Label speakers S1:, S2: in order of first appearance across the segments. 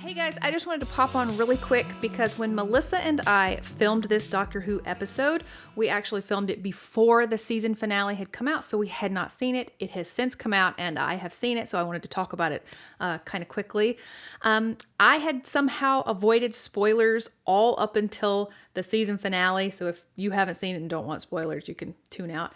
S1: Hey guys, I just wanted to pop on really quick because when Melissa and I filmed this Doctor Who episode, we actually filmed it before the season finale had come out, so we had not seen it. It has since come out and I have seen it, so I wanted to talk about it kind of quickly. I had somehow avoided spoilers all up until the season finale, so if you haven't seen it and don't want spoilers, you can tune out.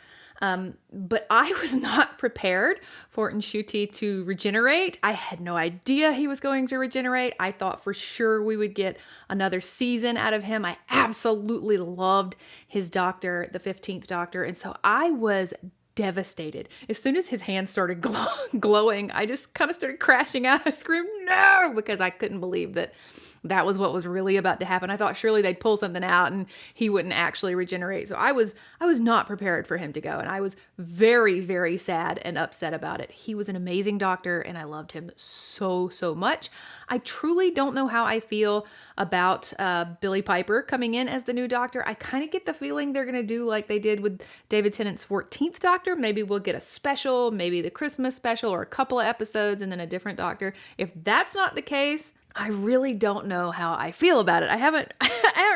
S1: But I was not prepared for Nshuti to regenerate. I had no idea he was going to regenerate. I thought for sure we would get another season out of him. I absolutely loved his doctor, the 15th Doctor. And so I was devastated. As soon as his hands started glowing, I just kind of started crashing out. I screamed, no, because I couldn't believe that was what was really about to happen. I thought surely they'd pull something out and he wouldn't actually regenerate. So I was not prepared for him to go. And I was very, very sad and upset about it. He was an amazing doctor and I loved him so, so much. I truly don't know how I feel about Billie Piper coming in as the new doctor. I kind of get the feeling they're going to do like they did with David Tennant's 14th Doctor. Maybe we'll get a special, maybe the Christmas special or a couple of episodes and then a different doctor. If that's not the case, I really don't know how I feel about it. I haven't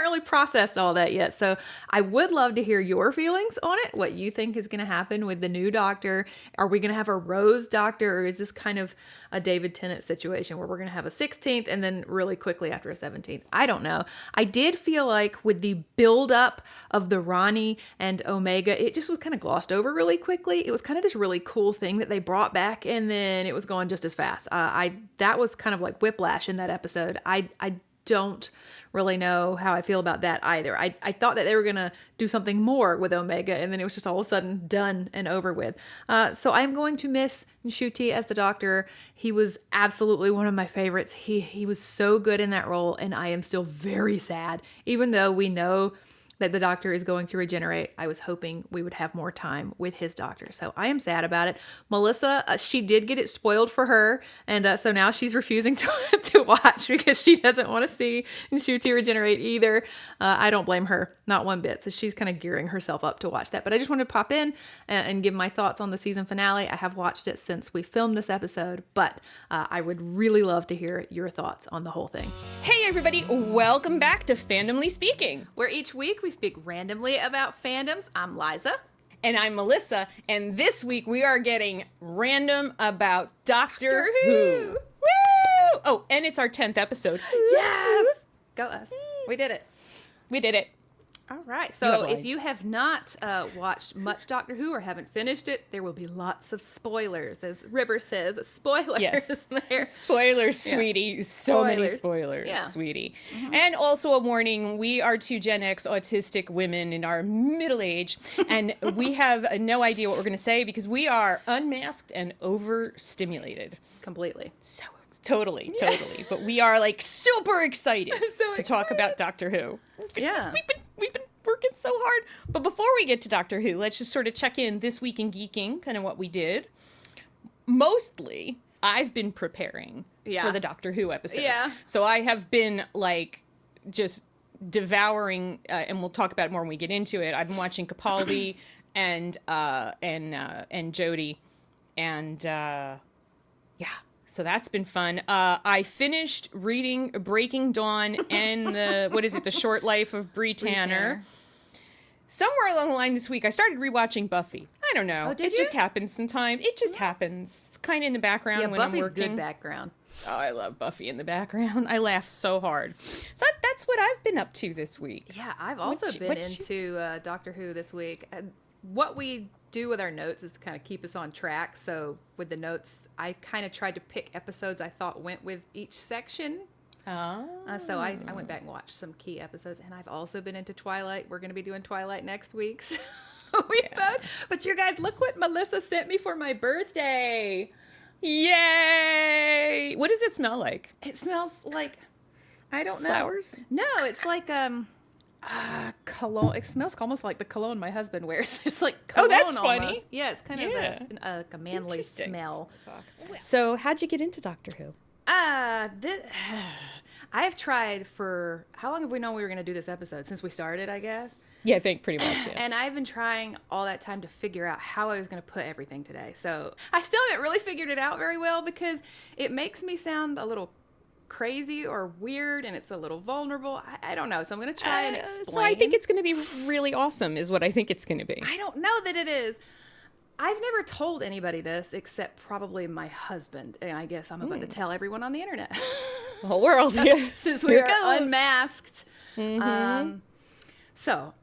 S1: really processed all that yet. So I would love to hear your feelings on it, what you think is going to happen with the new doctor. Are we going to have a Rose doctor, or is this kind of a David Tennant situation where we're going to have a 16th and then really quickly after a 17th? I don't know. I did feel like with the buildup of the Ronnie and Omega, it just was kind of glossed over really quickly. It was kind of this really cool thing that they brought back and then it was going just as fast. That was kind of like whiplash in that episode. I don't really know how I feel about that either. I thought that they were going to do something more with Omega, and then it was just all of a sudden done and over with. So I'm going to miss Nshuti as the Doctor. He was absolutely one of my favorites. He was so good in that role, and I am still very sad. Even though we know that the Doctor is going to regenerate, I was hoping we would have more time with his Doctor. So I am sad about it. Melissa, she did get it spoiled for her. And so now she's refusing to watch because she doesn't want to see Nshuti regenerate either. I don't blame her, not one bit. So she's kind of gearing herself up to watch that. But I just wanted to pop in and give my thoughts on the season finale. I have watched it since we filmed this episode, but I would really love to hear your thoughts on the whole thing.
S2: Hey everybody, welcome back to Fandomly Speaking,
S1: where each week we speak randomly about fandoms. I'm Liza.
S2: And I'm Melissa, and this week we are getting random about Doctor Who. Woo! Oh, and it's our 10th episode.
S1: Yes! Go us. We did it.
S2: We did it.
S1: All right. So if you have not watched much Doctor Who or haven't finished it, there will be lots of spoilers. As River says, spoilers.
S2: Yes.
S1: There.
S2: Spoilers, sweetie.
S1: Yeah.
S2: So many spoilers, sweetie. Mm-hmm. And also a warning, we are two Gen X autistic women in our middle age, and we have no idea what we're going to say because we are unmasked and overstimulated.
S1: Completely.
S2: So Totally. But we are like super excited to talk about Doctor Who. We've been working so hard. But before we get to Doctor Who, let's just sort of check in this week in geeking, kind of what we did. Mostly, I've been preparing for the Doctor Who episode. Yeah. So I have been like just devouring, and we'll talk about it more when we get into it. I've been watching Capaldi and Jodie, and so that's been fun. I finished reading Breaking Dawn and the Short Life of Bree Tanner. Somewhere along the line this week, I started rewatching Buffy. I don't know.
S1: Oh, did you?
S2: Just happens sometimes. It just happens. It's kind of in the background when
S1: Buffy's
S2: I'm working.
S1: Good background.
S2: Oh, I love Buffy in the background. I laugh so hard. So that's what I've been up to this week.
S1: Yeah, I've also been into Doctor Who this week. What we do with our notes is kind of keep us on track. So with the notes, I kind of tried to pick episodes I thought went with each section. So I went back and watched some key episodes, and I've also been into Twilight. We're going to be doing Twilight next week. So both. But you guys, look what Melissa sent me for my birthday.
S2: Yay! What does it smell like?
S1: It smells like, I don't know.
S2: Flowers?
S1: No, it's like cologne. It smells almost like the cologne my husband wears. It's like cologne.
S2: Oh, that's
S1: almost.
S2: Funny.
S1: Yeah, it's kind of a manly smell.
S2: So how'd you get into Doctor Who?
S1: I have tried for, how long have we known we were going to do this episode? Since we started, I guess.
S2: Yeah, I think pretty much, yeah.
S1: And I've been trying all that time to figure out how I was going to put everything today. So I still haven't really figured it out very well because it makes me sound a little crazy or weird, and it's a little vulnerable. I don't know. So I'm going to try and explain.
S2: So I think it's going to be really awesome is what I think it's going to be.
S1: I don't know that it is. I've never told anybody this except probably my husband, and I guess I'm about to tell everyone on the internet.
S2: The whole world,
S1: since we are unmasked. So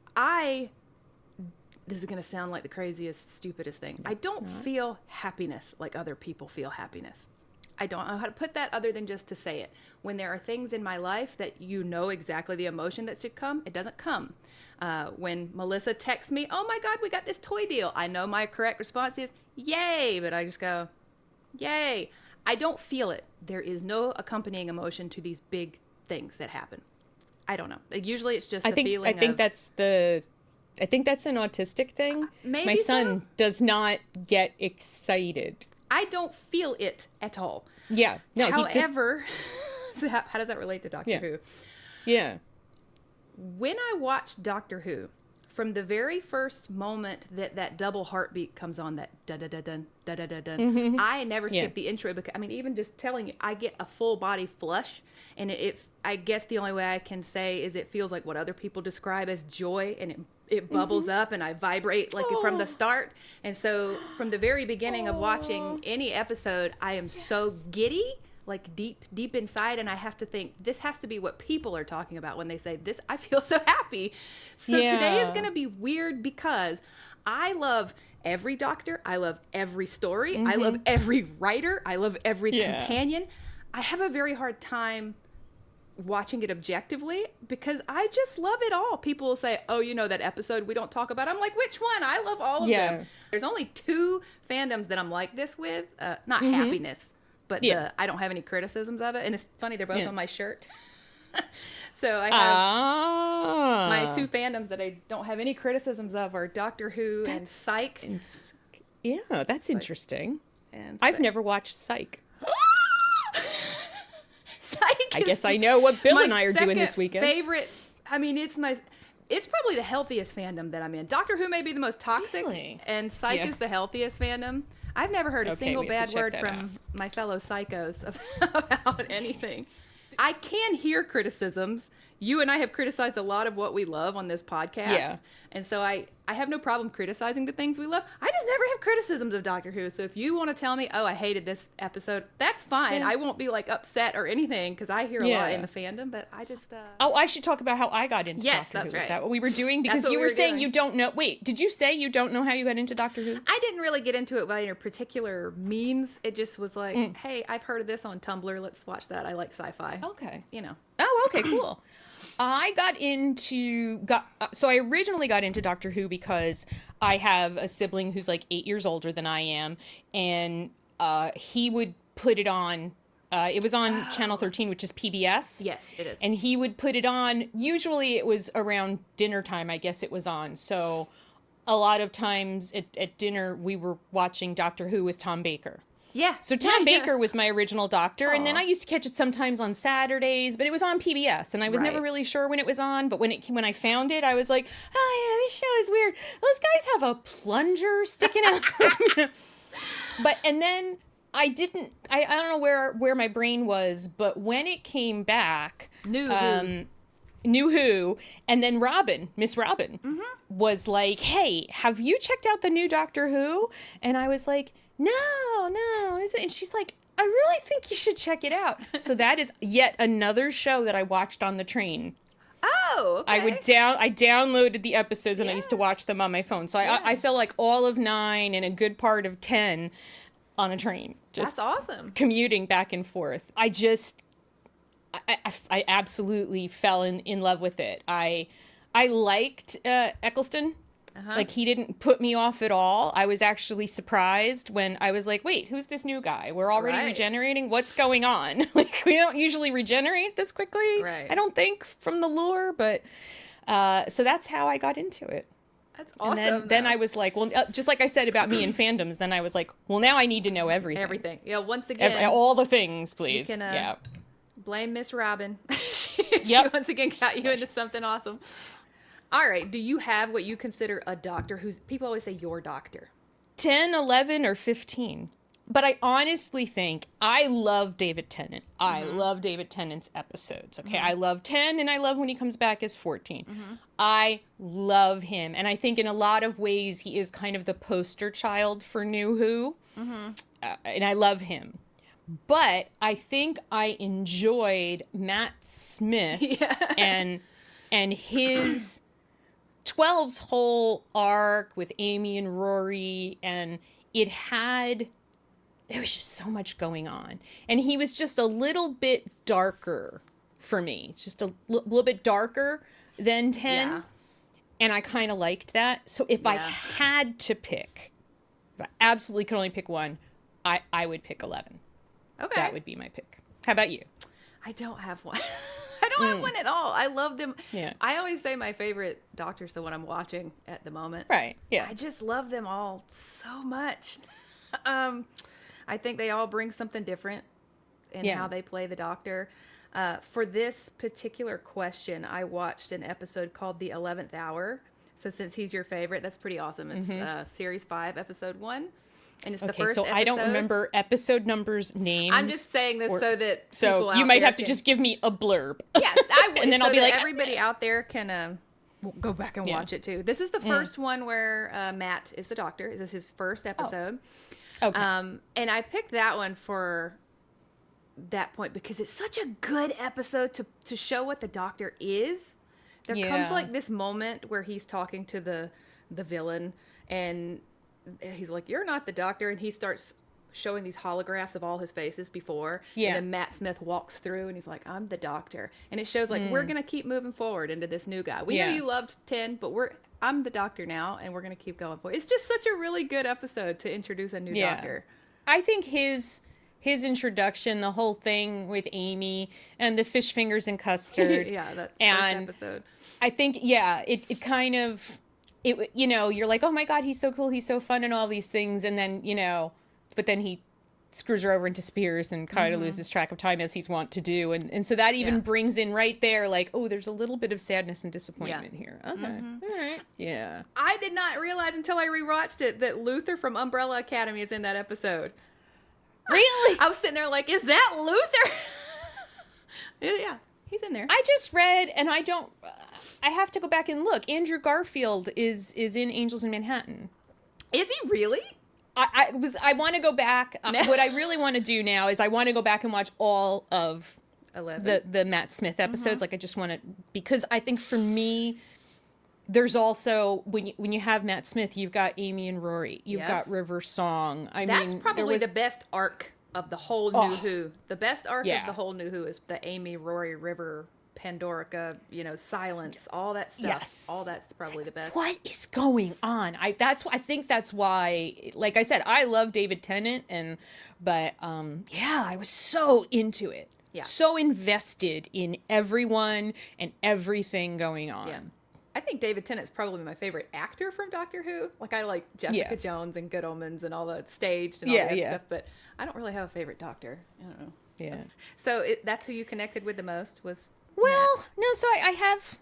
S1: this is going to sound like the craziest, stupidest thing. I don't feel happiness like other people feel happiness. I don't know how to put that other than just to say it. When there are things in my life that you know exactly the emotion that should come, it doesn't come. When Melissa texts me, oh my God, we got this toy deal. I know my correct response is, yay, but I just go, yay. I don't feel it. There is no accompanying emotion to these big things that happen. I don't know. Usually it's just a feeling
S2: I think that's an autistic thing.
S1: Maybe
S2: my son does not get excited.
S1: I don't feel it at all.
S2: Yeah. No.
S1: However, so how does that relate to Doctor Who?
S2: Yeah.
S1: When I watched Doctor Who, from the very first moment that double heartbeat comes on, that da-da-da-dun, da-da-da-dun, I never skip the intro because, I mean, even just telling you, I get a full body flush, and I guess the only way I can say is it feels like what other people describe as joy, and it bubbles up, and I vibrate like from the start. And so from the very beginning of watching any episode, I am so giddy, like deep inside, and I have to think, this has to be what people are talking about when they say this. I feel so happy. So today is going to be weird because I love every Doctor. I love every story. I love every writer. I love every companion. I have a very hard time watching it objectively because I just love it all. People will say, oh, you know that episode we don't talk about. I'm like, which one? I love all of them. There's only 2 fandoms that I'm like this with. Not happiness, but I don't have any criticisms of it. And it's funny, they're both on my shirt. So I have my 2 fandoms that I don't have any criticisms of are Doctor Who and Psych.
S2: Yeah, that's interesting. And I've never watched Psych. I guess I know what Bill and I are doing this weekend.
S1: Favorite. I mean, it's probably the healthiest fandom that I'm in. Doctor Who may be the most toxic, and Psych is the healthiest fandom. I've never heard a single bad word from my fellow psychos about anything. I can hear criticisms. You and I have criticized a lot of what we love on this podcast. Yeah. And so I have no problem criticizing the things we love. I just never have criticisms of Doctor Who. So if you want to tell me, oh, I hated this episode, that's fine. Yeah. I won't be like upset or anything because I hear a lot in the fandom, but I just...
S2: Oh, I should talk about how I got into Doctor Who. Yes, that's right. Is that what we were doing? Because you were saying you don't know... Wait, did you say you don't know how you got into Doctor Who?
S1: I didn't really get into it by any particular means. It just was like, hey, I've heard of this on Tumblr. Let's watch that. I like sci-fi.
S2: Okay.
S1: You know.
S2: Oh, okay, cool. So I originally got into Doctor Who because I have a sibling who's like 8 years older than I am, and he would put it on. It was on Channel 13, which is PBS.
S1: Yes, it is.
S2: And he would put it on. Usually it was around dinner time, I guess it was on. So a lot of times at dinner, we were watching Doctor Who with Tom Baker.
S1: Yeah.
S2: So Tom Baker was my original Doctor, and then I used to catch it sometimes on Saturdays, but it was on PBS, and I was never really sure when it was on, but when I found it, I was like, oh yeah, this show is weird. Those guys have a plunger sticking out. And then I don't know where my brain was, but when it came back, New Who, and then Miss Robin, was like, hey, have you checked out the new Doctor Who? And I was like, no, is it? And she's like, I really think you should check it out. So that is yet another show that I watched on the train.
S1: Oh, okay.
S2: I downloaded the episodes and I used to watch them on my phone. So I saw like all of 9 and a good part of 10 on a train.
S1: That's awesome.
S2: Commuting back and forth. I absolutely fell in love with it. I liked Eccleston. Like, he didn't put me off at all. I was actually surprised when I was like, wait, who's this new guy? We're already regenerating? What's going on? Like, we don't usually regenerate this quickly. Right. I don't think, from the lore, but so that's how I got into it.
S1: That's awesome.
S2: And then I was like, well, just like I said about me and fandoms, then I was like, well, now I need to know everything.
S1: Everything. Yeah, once again.
S2: All the things, please.
S1: You can, blame Miss Robin. she once again got you into something awesome. All right. Do you have what you consider a doctor who's... People always say your doctor.
S2: 10, 11, or 15. But I honestly think I love David Tennant. I love David Tennant's episodes. Okay, I love 10 and I love when he comes back as 14. I love him, and I think in a lot of ways he is kind of the poster child for New Who, and I love him. But I think I enjoyed Matt Smith and his 12's whole arc with Amy and Rory, and there was just so much going on. And he was just a little bit darker for me. Just a little bit darker than 10.
S1: Yeah.
S2: And I kind of liked that. So if I had to pick, if I absolutely could only pick one, I would pick 11.
S1: Okay.
S2: That would be my pick. How about you?
S1: I don't have one. I don't have one at all. I love them.
S2: Yeah.
S1: I always say my favorite Doctor's the one I'm watching at the moment.
S2: Right. Yeah.
S1: I just love them all so much. I think they all bring something different in how they play the Doctor. For this particular question, I watched an episode called The 11th Hour. So since he's your favorite, that's pretty awesome. It's Series 5, Episode 1. And it's the first episode.
S2: I don't remember episode numbers, names.
S1: I'm just saying this so that
S2: so
S1: people out
S2: you might
S1: there
S2: have to just give me a blurb.
S1: Yes, I will.
S2: And then
S1: so
S2: I'll be like,
S1: everybody out there can go back and watch it too. This is the first one where Matt is the Doctor. This is his first episode.
S2: Oh. Okay.
S1: And I picked that one for that point because it's such a good episode to show what the Doctor is. There comes like this moment where he's talking to the villain, and he's like, "You're not the Doctor," and he starts showing these holographs of all his faces before. Yeah. And then Matt Smith walks through and he's like, "I'm the Doctor." And it shows like we're gonna keep moving forward into this new guy. We know you loved 10, but I'm the Doctor now, and we're gonna keep going forward. It's just such a really good episode to introduce a new Doctor.
S2: I think his introduction, the whole thing with Amy and the fish fingers and custard.
S1: That first episode.
S2: I think it kind of you're like, oh my God, he's so cool, he's so fun, and all these things, and then but then he screws her over and disappears and kind of loses track of time as he's wont to do, and so that even brings in right there like, oh, there's a little bit of sadness and disappointment here. Okay, all right, yeah. I
S1: did not realize until I rewatched it that Luther from Umbrella Academy is in that episode.
S2: Really?
S1: I was sitting there like, is that Luther? Yeah, he's in there.
S2: I just read, and I have to go back and look. Andrew Garfield is in Angels in Manhattan.
S1: Is he really?
S2: I want to go back. What I really want to do now is I want to go back and watch all of
S1: 11.
S2: the Matt Smith episodes. Like I just want to, because I think for me, there's also when you have Matt Smith, you've got Amy and Rory, you've got River Song.
S1: That's probably the best arc of the whole New Who. The best arc of the whole New Who is the Amy, Rory, River, Pandorica, Silence, all that stuff. Yes. All that's probably the best.
S2: What is going on? I think that's why, like I said, I love David Tennant, but I was so into it. Yeah. So invested in everyone and everything going on.
S1: Yeah. I think David Tennant's probably my favorite actor from Doctor Who. Like, I like Jessica Jones and Good Omens and all the staged and all that stuff, but I don't really have a favorite Doctor. I don't know. Yeah. So that's who you connected with the most was
S2: Well,
S1: Matt.
S2: No, so I have,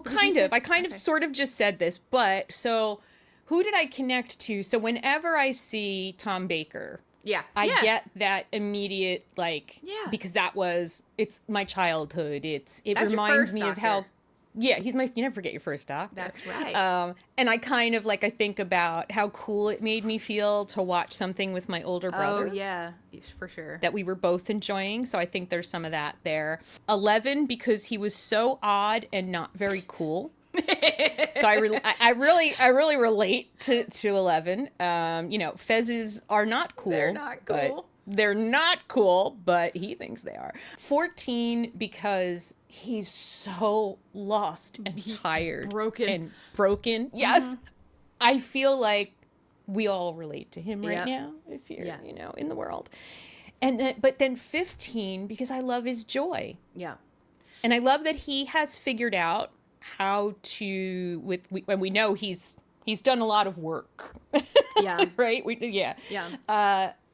S2: kind of. I kind of sort of just said this, but so who did I connect to? So whenever I see Tom Baker, I get that immediate, because it's my childhood. It reminds me of how, you never forget your first Doctor.
S1: That's right.
S2: And I kind of, I think about how cool it made me feel to watch something with my older brother.
S1: Oh, yeah, for sure.
S2: That we were both enjoying, so I think there's some of that there. 11, because he was so odd and not very cool. So I really relate to 11. Fezzes are not cool.
S1: They're not cool.
S2: They're not cool, but he thinks they are. 14, because he's so lost and tired.
S1: Broken.
S2: Yes. I feel like we all relate to him right now, if you're, in the world. But then 15, because I love his joy.
S1: Yeah.
S2: And I love that he has figured out how to, when we know he's done a lot of work.
S1: Yeah.
S2: Right?
S1: Yeah.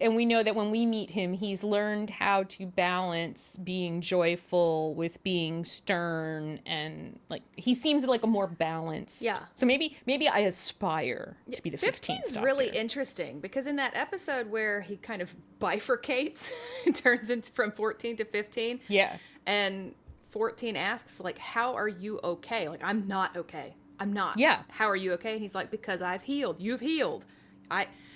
S2: And we know that when we meet him, he's learned how to balance being joyful with being stern, and like he seems like a more balanced.
S1: Yeah.
S2: So maybe I aspire to be the 15th Doctor.
S1: Really interesting, because in that episode where he kind of bifurcates, turns into from 14 to 15.
S2: Yeah.
S1: And 14 asks, like, how are you okay? Like, I'm not okay. I'm not.
S2: Yeah.
S1: How are you okay? And he's like, because I've healed. You've healed.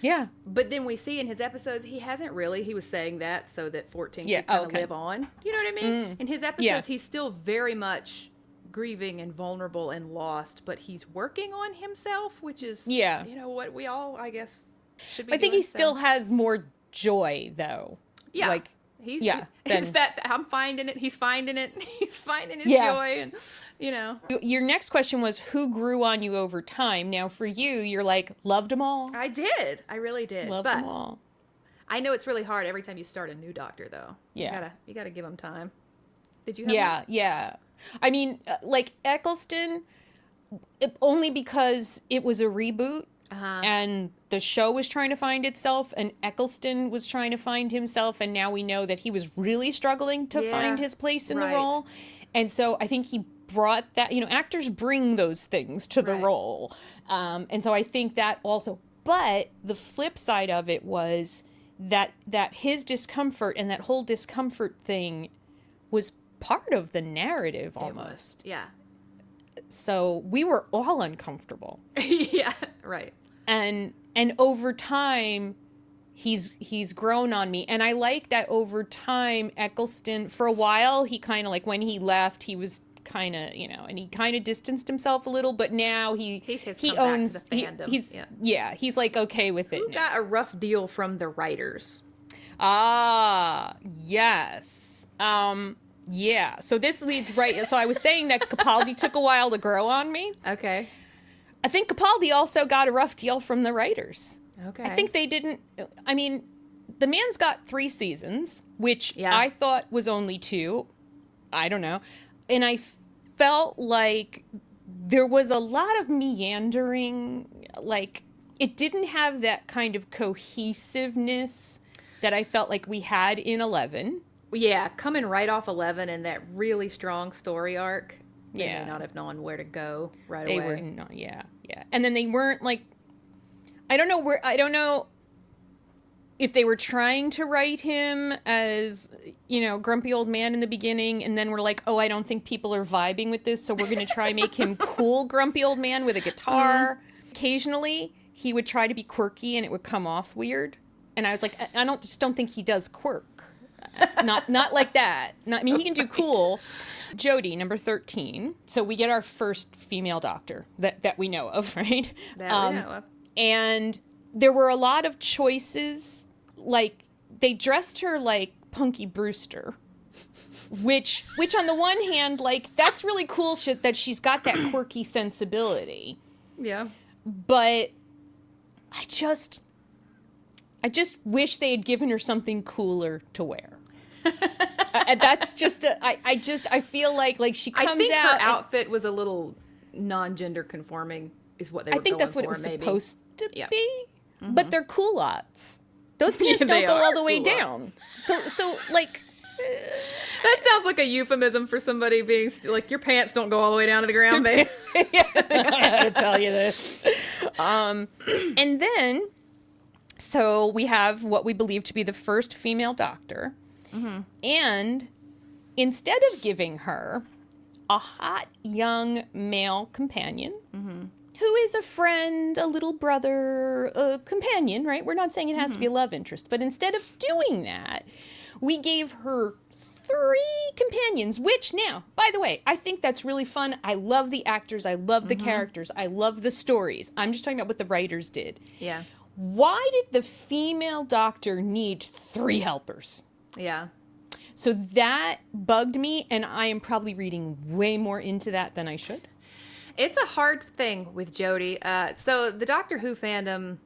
S2: Yeah.
S1: But then we see in his episodes, he hasn't really. He was saying that so that 14 could kind of live on. You know what I mean? In his episodes, he's still very much grieving and vulnerable and lost, but he's working on himself, which is, you know, what we all, I guess, should be
S2: I think
S1: doing,
S2: he still has more joy, though.
S1: Yeah.
S2: Like,
S1: It's that I'm finding it. He's finding it. He's finding his joy. And, you know.
S2: Your next question was, who grew on you over time? Now, for you, you're like, loved them all.
S1: I did. I really did.
S2: Loved them all.
S1: I know it's really hard every time you start a new Doctor, though.
S2: Yeah.
S1: You gotta give them time. Did you have one?
S2: Yeah. I mean, like, Eccleston, only because it was a reboot. And the show was trying to find itself, and Eccleston was trying to find himself, and now we know that he was really struggling to find his place in the role. And so I think he brought that, you know, actors bring those things to the role. And so I think that also, but the flip side of it was that his discomfort and that whole discomfort thing was part of the narrative almost.
S1: Yeah.
S2: So we were all uncomfortable.
S1: Yeah, right.
S2: And over time, he's grown on me. And I like that over time, Eccleston, for a while, he kind of, like, when he left, he was kind of, you know, and he kind of distanced himself a little, but now he owns
S1: back to the fandom.
S2: He's like okay with it.
S1: Who got a rough deal from the writers?
S2: Yes. Yeah, so this leads right. So I was saying that Capaldi took a while to grow on me.
S1: Okay.
S2: I think Capaldi also got a rough deal from the writers.
S1: Okay.
S2: I think they didn't. I mean, the man's got 3 seasons, which I thought was only 2. I don't know. And I felt like there was a lot of meandering. Like, it didn't have that kind of cohesiveness that I felt like we had in 11.
S1: Yeah, coming right off 11 and that really strong story arc, they may not have known where to go away.
S2: They were not, and then they weren't like, I don't know if they were trying to write him as, you know, grumpy old man in the beginning, and then we're like, oh, I don't think people are vibing with this, so we're going to try make him cool grumpy old man with a guitar. Occasionally, he would try to be quirky and it would come off weird. And I was like, I just don't think he does quirk. Not like that. I mean, he can do cool. Jodie, number 13. So we get our first female Doctor that we know of, right?
S1: That we know of.
S2: And there were a lot of choices. Like, they dressed her like Punky Brewster, which on the one hand, like, that's really cool shit that she's got that quirky sensibility.
S1: Yeah.
S2: But I just wish they had given her something cooler to wear. That's just I feel like she comes out.
S1: I think her outfit was a little non-gender conforming, is what they were going for. I think that's what it was
S2: supposed to be. Mm-hmm. But they're culottes. Those pants don't go all the way down. So like.
S1: That sounds like a euphemism for somebody being like, your pants don't go all the way down to the ground, babe.
S2: I had to tell you this. And then, so we have what we believe to be the first female Doctor. Mm-hmm. And instead of giving her a hot young male companion, who is a friend, a little brother, a companion, right? We're not saying it has to be a love interest, but instead of doing that, we gave her 3 companions, which now, by the way, I think that's really fun. I love the actors. I love the characters. I love the stories. I'm just talking about what the writers did.
S1: Yeah.
S2: Why did the female Doctor need 3 helpers?
S1: Yeah.
S2: So that bugged me, and I am probably reading way more into that than I should.
S1: It's a hard thing with Jodie. So the Doctor Who fandom,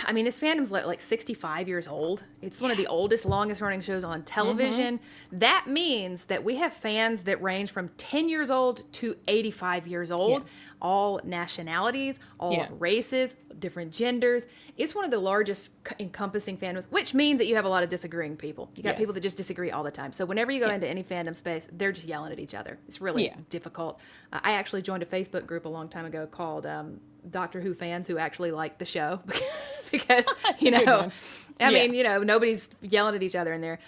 S1: I mean, this fandom's like 65 years old. It's one of the oldest, longest running shows on television. That means that we have fans that range from 10 years old to 85 years old. all nationalities, all races, different genders. It's one of the largest encompassing fandoms, which means that you have a lot of disagreeing people. You got people that just disagree all the time. So whenever you go into any fandom space, they're just yelling at each other. It's really difficult. I actually joined a Facebook group a long time ago called Doctor Who fans who actually like the show because, I mean, nobody's yelling at each other in there.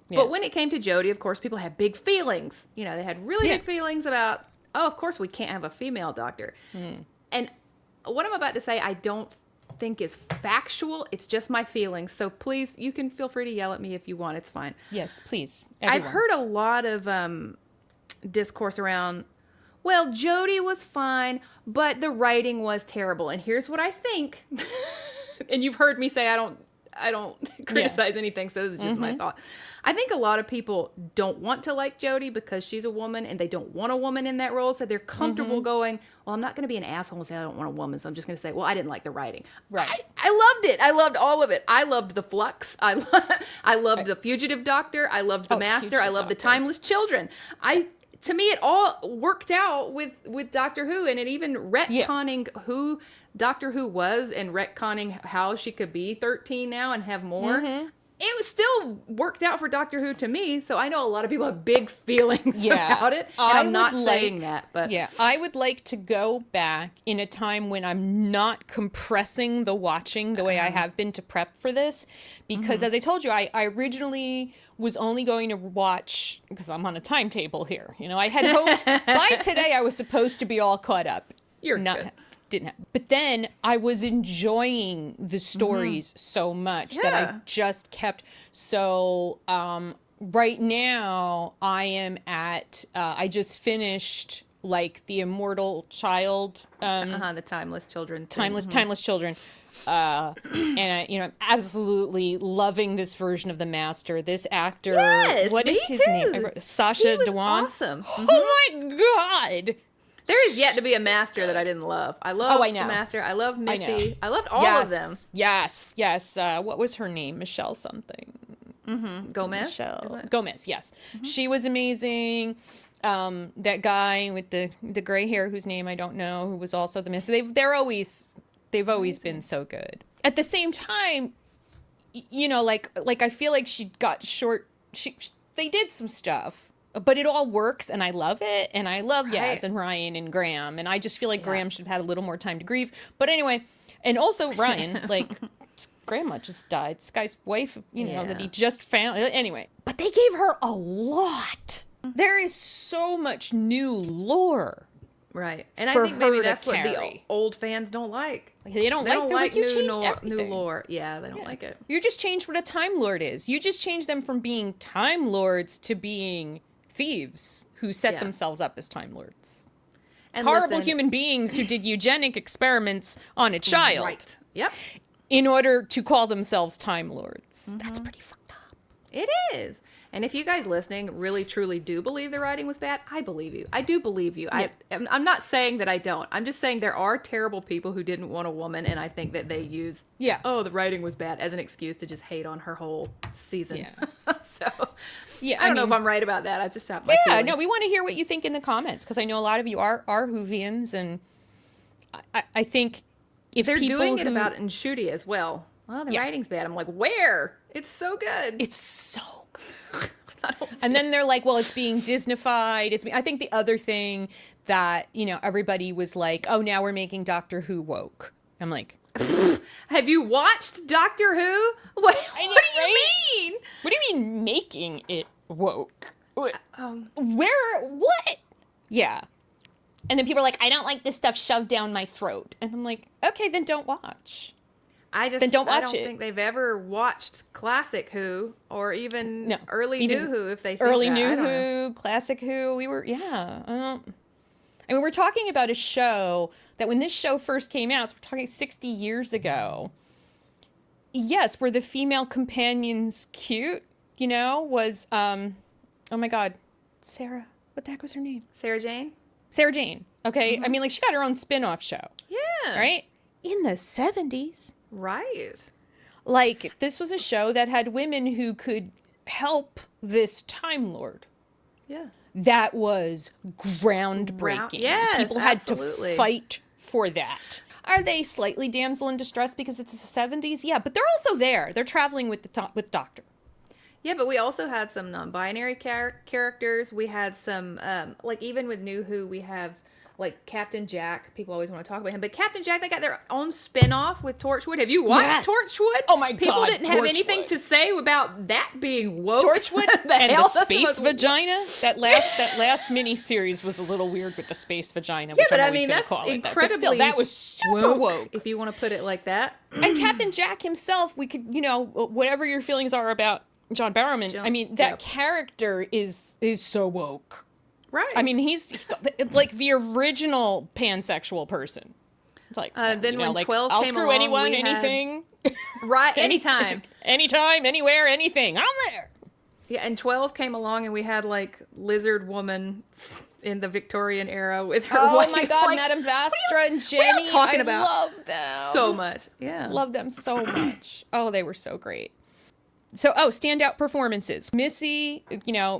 S1: But when it came to Jodie, of course, people had big feelings. They had really big feelings about, of course, we can't have a female doctor. And what I'm about to say, I don't think is factual. It's just my feelings. So please, you can feel free to yell at me if you want. It's fine.
S2: Yes, please. Everyone.
S1: I've heard a lot of discourse around, well, Jodie was fine, but the writing was terrible. And here's what I think. And you've heard me say I don't criticize anything, so this is just my thought. I think a lot of people don't want to like Jodie because she's a woman and they don't want a woman in that role, so they're comfortable going, well, I'm not going to be an asshole and say I don't want a woman, so I'm just going to say, well, I didn't like the writing. Right. I loved it. I loved all of it. I loved the Flux. I loved the Fugitive Doctor. I loved the Master. I loved the Timeless Children. To me, it all worked out with Doctor Who, and it even retconning who Doctor Who was and retconning how she could be 13 now and have more. It was still worked out for Doctor Who to me, so I know a lot of people have big feelings about it, and I'm not saying that, but...
S2: Yeah, I would like to go back in a time when I'm not compressing the watching the way I have been to prep for this, because as I told you, I originally was only going to watch, because I'm on a timetable here, I had hoped by today I was supposed to be all caught up.
S1: You're not...
S2: Didn't have. But then I was enjoying the stories so much that I just kept. So right now I am at, I just finished like the Immortal Child.
S1: The Timeless Children.
S2: Timeless Children. And I'm absolutely loving this version of the Master. This actor, what is his name? Sacha Dhawan.
S1: Awesome.
S2: Oh my God.
S1: There is yet to be a Master that I didn't love. I loved the Master. I love Missy. I loved all of them.
S2: Yes. What was her name? Michelle something.
S1: Gomez?
S2: Michelle. Gomez, yes. She was amazing. That guy with the gray hair whose name I don't know, who was also the Master. They've always been so good. At the same time, like I feel like she got short. They did some stuff. But it all works, and I love it, and I love Yaz and Ryan and Graham, and I just feel like Graham should have had a little more time to grieve. But anyway, and also Ryan, like, Grandma just died. This guy's wife, that he just found. Anyway, but they gave her a lot. There is so much new lore.
S1: Right. And I think maybe that's what the old fans don't like.
S2: They don't like
S1: new lore. Yeah, they don't like it.
S2: You just changed what a Time Lord is. You just changed them from being Time Lords to being thieves who set themselves up as Time Lords. And horrible human beings who did eugenic experiments on a child.
S1: Right. Yep.
S2: In order to call themselves Time Lords. That's pretty fucked up.
S1: It is. And if you guys listening really truly do believe the writing was bad, I believe you. I do believe you. Yeah. I'm not saying that I don't. I'm just saying there are terrible people who didn't want a woman, and I think that they use the writing was bad as an excuse to just hate on her whole season. Yeah. So I don't know if I'm right about that. I just have my feelings.
S2: No, we want to hear what you think in the comments, because I know a lot of you are Whovians, and I think if
S1: they're doing it about Nshuti as well. Oh, the writing's bad. I'm like, where? It's so good.
S2: It's so good. And then they're like, well, it's being Disneyfied. I think the other thing that, everybody was like, oh, now we're making Doctor Who woke. I'm like,
S1: have you watched Doctor Who? What do you mean?
S2: What do you mean making it woke? What? Yeah. And then people are like, I don't like this stuff shoved down my throat. And I'm like, okay, then don't watch.
S1: I don't think they've ever watched classic Who or even early New Who. If they think
S2: early New Who, classic Who, I mean, we're talking about a show that when this show first came out, so we're talking 60 years ago. Yes, were the female companions cute? Was oh my God, Sarah? What the heck was her name?
S1: Sarah Jane.
S2: Sarah Jane. Okay, I mean, like she got her own spin-off show.
S1: Yeah.
S2: Right in the 70s.
S1: Right.
S2: Like, this was a show that had women who could help this Time Lord.
S1: Yeah.
S2: that was groundbreaking.
S1: Yes,
S2: people had
S1: absolutely.
S2: to fight for that. Are they slightly damsel in distress because it's the 70s? Yeah, but they're also there. They're traveling with with Doctor.
S1: Yeah, but we also had some non-binary characters. We had some, like, even with New Who, we have, like, Captain Jack. People always want to talk about him. But Captain Jack, they got their own spin-off with Torchwood. Have you watched Torchwood?
S2: Oh, my God,
S1: People didn't have
S2: Torchwood.
S1: anything to say about that being woke.
S2: Torchwood
S1: the
S2: and
S1: hell?
S2: the
S1: That's
S2: space
S1: most-
S2: vagina. That last mini-series was a little weird with the space vagina,
S1: Yeah,
S2: which
S1: but
S2: I'm
S1: I
S2: always
S1: mean,
S2: going to
S1: that's
S2: call it that.
S1: incredibly
S2: But still, that was super woke.
S1: if you want to put it like that.
S2: And Captain Jack himself, we could, whatever your feelings are about John Barrowman, I mean, that character is so woke.
S1: Right.
S2: I mean, he's like the original pansexual person. It's like,
S1: then when
S2: like,
S1: 12
S2: I'll
S1: came
S2: screw
S1: along,
S2: anyone,
S1: we had-
S2: anything.
S1: Right, anytime.
S2: Anytime, anywhere, anything. I'm there.
S1: Yeah, and 12 came along and we had, like, Lizard Woman in the Victorian era with her
S2: Oh
S1: white,
S2: my God,
S1: like,
S2: Madame Vastra and Jenny.
S1: talking about?
S2: I love them
S1: so much. Yeah.
S2: Love them so much. Oh, they were so great. So, standout performances. Missy,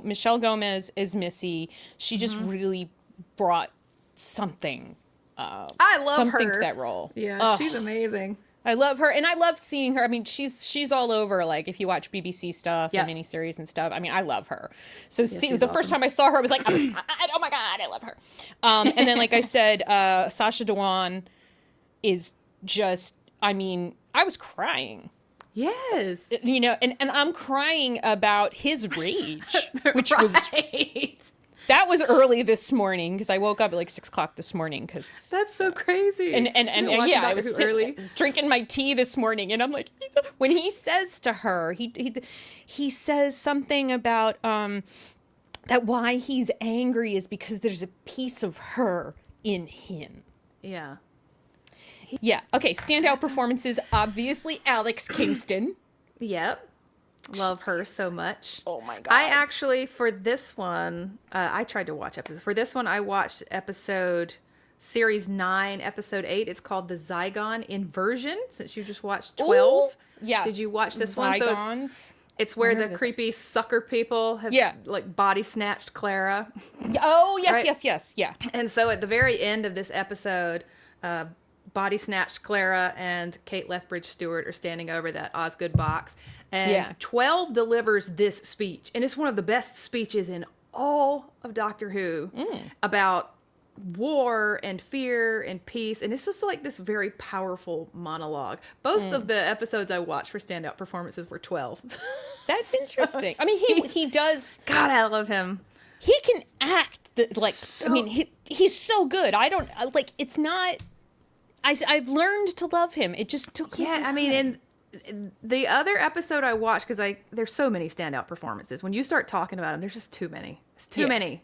S2: Michelle Gomez is Missy. She just really brought something.
S1: I love
S2: something
S1: her.
S2: to that role.
S1: Yeah,
S2: Ugh.
S1: she's amazing.
S2: I love her, and I love seeing her. I mean, she's all over. Like, if you watch BBC stuff,
S1: Yeah.
S2: the miniseries and stuff. I mean, I love her. So
S1: she's
S2: the first
S1: awesome.
S2: time I saw her, I was like, oh my God, I love her. And then, like I said, Sacha Dhawan is just. I mean, I was crying.
S1: Yes.
S2: And I'm crying about his rage, which
S1: Right.
S2: that was early this morning because I woke up at like 6 o'clock this morning because
S1: That's so crazy.
S2: and
S1: You're watching
S2: yeah, I
S1: Doctor
S2: was
S1: Who
S2: sitting, drinking my tea this morning, and I'm like, when he says to her, he says something about that why he's angry is because there's a piece of her in him.
S1: Yeah.
S2: Yeah. Okay. Standout performances. Obviously, Alex Kingston.
S1: Yep. Love her so much.
S2: Oh my God.
S1: I actually, for this one, I tried to watch episodes. For this one, I watched series 9, episode 8. It's called The Zygon Inversion, since you just watched 12.
S2: Ooh, yes.
S1: Did you watch this one? So
S2: Zygons.
S1: it's where
S2: Where
S1: the
S2: is
S1: creepy sucker people have like body snatched Clara.
S2: Oh, yes,
S1: Right?
S2: yes. Yeah.
S1: And so at the very end of this episode, body snatched Clara and Kate Lethbridge Stewart are standing over that Osgood box. And 12 delivers this speech. And it's one of the best speeches in all of Doctor Who about war and fear and peace. And it's just like this very powerful monologue. Both of the episodes I watched for standout performances were 12.
S2: That's interesting. I mean, he does.
S1: God, I love him.
S2: He can act I mean, he's so good. I don't like. It's not. I've learned to love him. It just took me some time.
S1: I mean, in the other episode I watched, because there's so many standout performances. When you start talking about them, there's just too many. It's too many.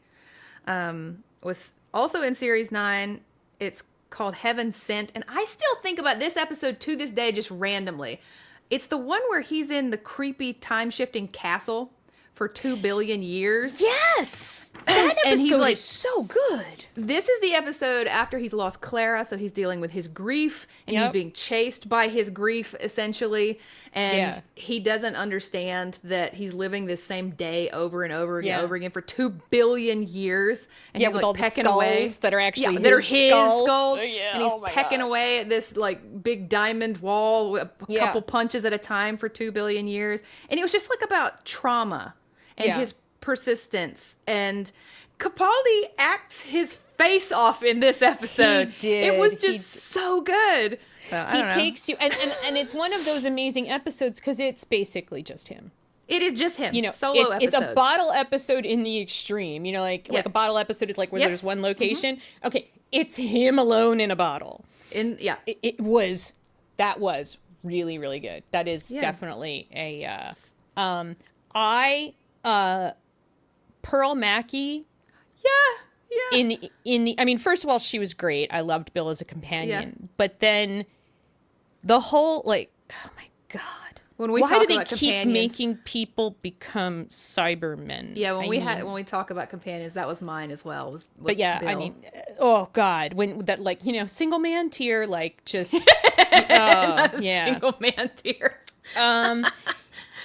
S1: Was also in series 9. It's called Heaven Sent, and I still think about this episode to this day, just randomly. It's the one where he's in the creepy time-shifting castle for 2 billion years.
S2: Yes, that
S1: And he's
S2: episode
S1: like,
S2: is so good.
S1: This is the episode after he's lost Clara, so he's dealing with his grief, and he's being chased by his grief, essentially. And he doesn't understand that he's living this same day over and over and over again for 2 billion years. And he's
S2: with
S1: like
S2: all
S1: pecking
S2: the skulls
S1: away.
S2: that are actually
S1: that are
S2: his
S1: his
S2: skull.
S1: skulls.
S2: Yeah,
S1: and he's
S2: oh my
S1: pecking
S2: God.
S1: away at this like big diamond wall with a couple punches at a time for 2 billion years. And it was just like about trauma and his persistence. And Capaldi acts his face off in this episode.
S2: He did.
S1: It was just so good. So, I
S2: He
S1: don't know.
S2: takes you, and it's one of those amazing episodes because it's basically just him.
S1: It is just him. Solo
S2: it's,
S1: episode.
S2: It's a bottle episode in the extreme. Like a bottle episode is like where there's one location. Okay, it's him alone in a bottle. That was really, really good. That is definitely a Pearl Mackie.
S1: Yeah.
S2: In the I mean, first of all, she was great. I loved Bill as a companion. But then the whole oh my God.
S1: When we
S2: Why
S1: talk
S2: do they
S1: about
S2: keep
S1: companions-
S2: making people become Cybermen?
S1: Yeah, when we talk about companions, that was mine as well. Was
S2: But yeah,
S1: Bill.
S2: I mean, oh God, when that single man tier, just
S1: Single man tier.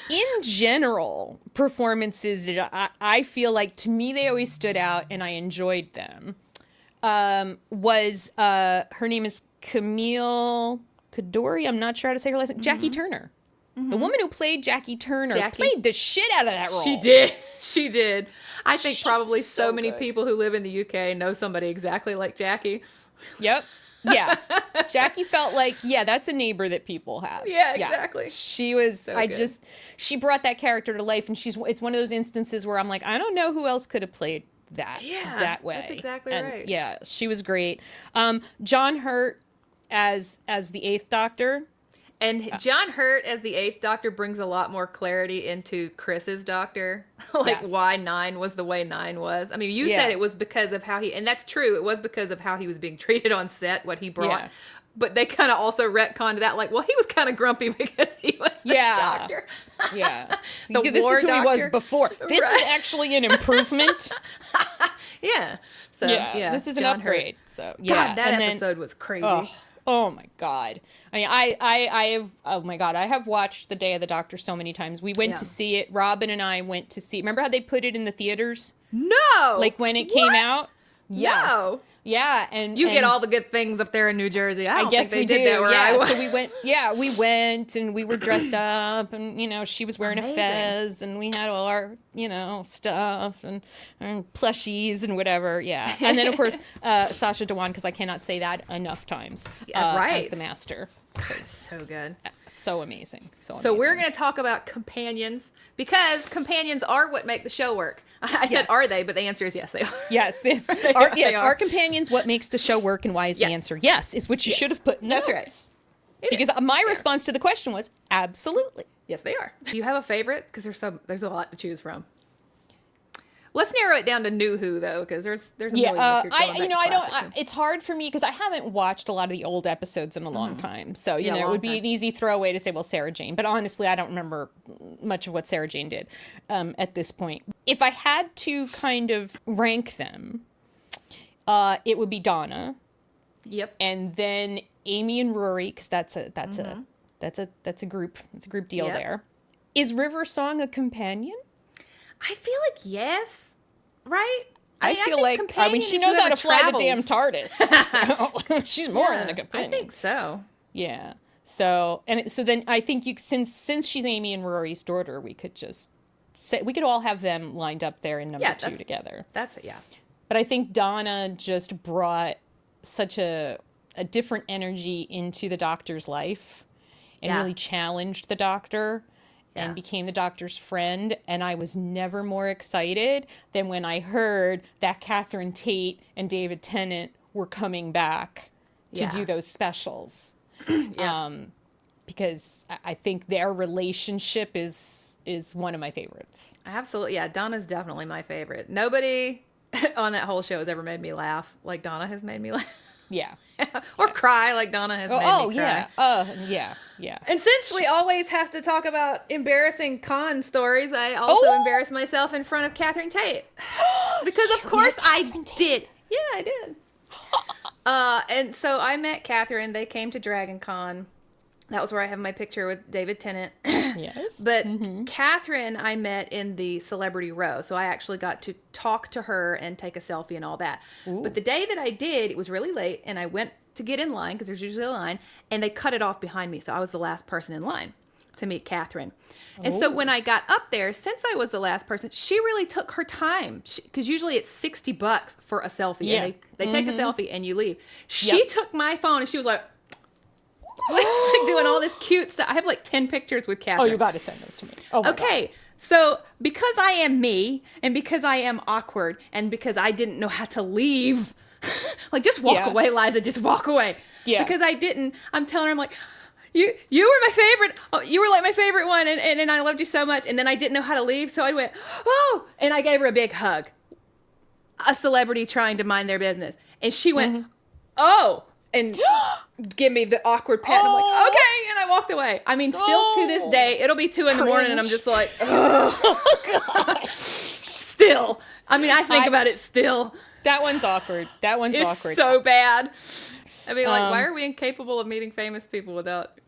S2: in general, performances, I feel like, to me, they always stood out and I enjoyed them. Was her name is Camille Kadori? I'm not sure how to say her last name. Jackie Turner. The woman who played Jackie Turner played the shit out of that role.
S1: She did. She did. I think probably
S2: so
S1: so many
S2: good.
S1: people who live in the UK know somebody exactly like Jackie.
S2: Yep. Yeah. Jackie felt like, that's a neighbor that people have.
S1: Yeah, exactly.
S2: She was, she brought that character to life, and it's one of those instances where I'm like, I don't know who else could have played that way.
S1: That's exactly right.
S2: Yeah, she was great. John Hurt as the Eighth Doctor.
S1: And John Hurt as the Eighth Doctor brings a lot more clarity into Chris's Doctor. Why 9 was the way 9 was. I mean, you said it was because of how and that's true. It was because of how he was being treated on set, what he brought. Yeah. But they kind of also retconned that, like, well, he was kind of grumpy because he was this doctor.
S2: Yeah.
S1: This
S2: is who
S1: doctor.
S2: He was before. This is actually an improvement.
S1: Yeah. So,
S2: this is an upgrade.
S1: Hurt.
S2: So,
S1: God, that episode was crazy.
S2: Oh my God. I mean, I have watched The Day of the Doctor so many times. We went to see it. Robin and I went to see, remember how they put it in the theaters?
S1: No.
S2: Like when it came out? Yes.
S1: No.
S2: Yeah, and
S1: you get all the good things up there in New Jersey. I
S2: guess
S1: think
S2: we
S1: did that where I was.
S2: So we went. Yeah, we went and we were dressed up, and she was wearing a fez, and we had all our stuff and plushies and whatever. Yeah, and then of course Sacha Dhawan, because I cannot say that enough times. As the Master.
S1: God, so good.
S2: So amazing.
S1: So we're going to talk about companions, because companions are what make the show work. I said, are they? But the answer is yes, they are.
S2: Yes. Are companions what makes the show work, and why is the answer yes, is what you should have put in the notes.
S1: Right.
S2: Because my response to the question was absolutely.
S1: Yes, they are. Do you have a favorite? Because there's a lot to choose from. Let's narrow it down to New Who, though, because there's a million.
S2: It's hard for me because I haven't watched a lot of the old episodes in a long time. So it would be an easy throwaway to say, well, Sarah Jane. But honestly, I don't remember much of what Sarah Jane did at this point. If I had to kind of rank them, it would be Donna.
S1: Yep.
S2: And then Amy and Rory, because that's a group. It's a group deal there. Is River Song a companion?
S1: I feel like yes, right?
S2: I feel like she knows how to fly the damn TARDIS. So she's more than a companion.
S1: I think so.
S2: Yeah. So then I think since she's Amy and Rory's daughter, we could just say we could all have them lined up there in number 2 together.
S1: That's it. Yeah.
S2: But I think Donna just brought such a different energy into the Doctor's life and really challenged the Doctor. And became the Doctor's friend, and I was never more excited than when I heard that Catherine Tate and David Tennant were coming back to do those specials. Because I think their relationship is one of my favorites.
S1: Absolutely, yeah. Donna's definitely my favorite. Nobody on that whole show has ever made me laugh like Donna has made me laugh.
S2: Yeah.
S1: Or cry like Donna has made me cry.
S2: Yeah.
S1: And since we always have to talk about embarrassing con stories, I also embarrassed myself in front of Catherine Tate. Because of course I did. Yeah, I did. And so I met Catherine. They came to Dragon Con. That was where I have my picture with David Tennant.
S2: Yes.
S1: But Catherine I met in the celebrity row. So I actually got to talk to her and take a selfie and all that. Ooh. But the day that I did, it was really late, and I went to get in line, because there's usually a line, and they cut it off behind me. So I was the last person in line to meet Catherine. And so when I got up there, since I was the last person, she really took her time. Because usually it's $60 for a selfie. Yeah. And they take a selfie and you leave. She took my phone and she was like doing all this cute stuff. I have like 10 pictures with Catherine.
S2: Oh, you got to send those to me. Oh my God.
S1: So because I am me, and because I am awkward, and because I didn't know how to leave, like, just walk away, Liza, just walk away. Yeah. Because I didn't, I'm telling her, I'm like, you were my favorite. Oh, you were like my favorite one, and I loved you so much. And then I didn't know how to leave, so I went, oh, and I gave her a big hug. A celebrity trying to mind their business. And she went, oh, and give me the awkward pat. And I'm like, okay, and I walked away. I mean, still to this day, it'll be 2 a.m, and I'm just like, oh, God. Still. I mean, I think about it still.
S2: That one's awkward.
S1: It's so bad. I mean, like, why are we incapable of meeting famous people without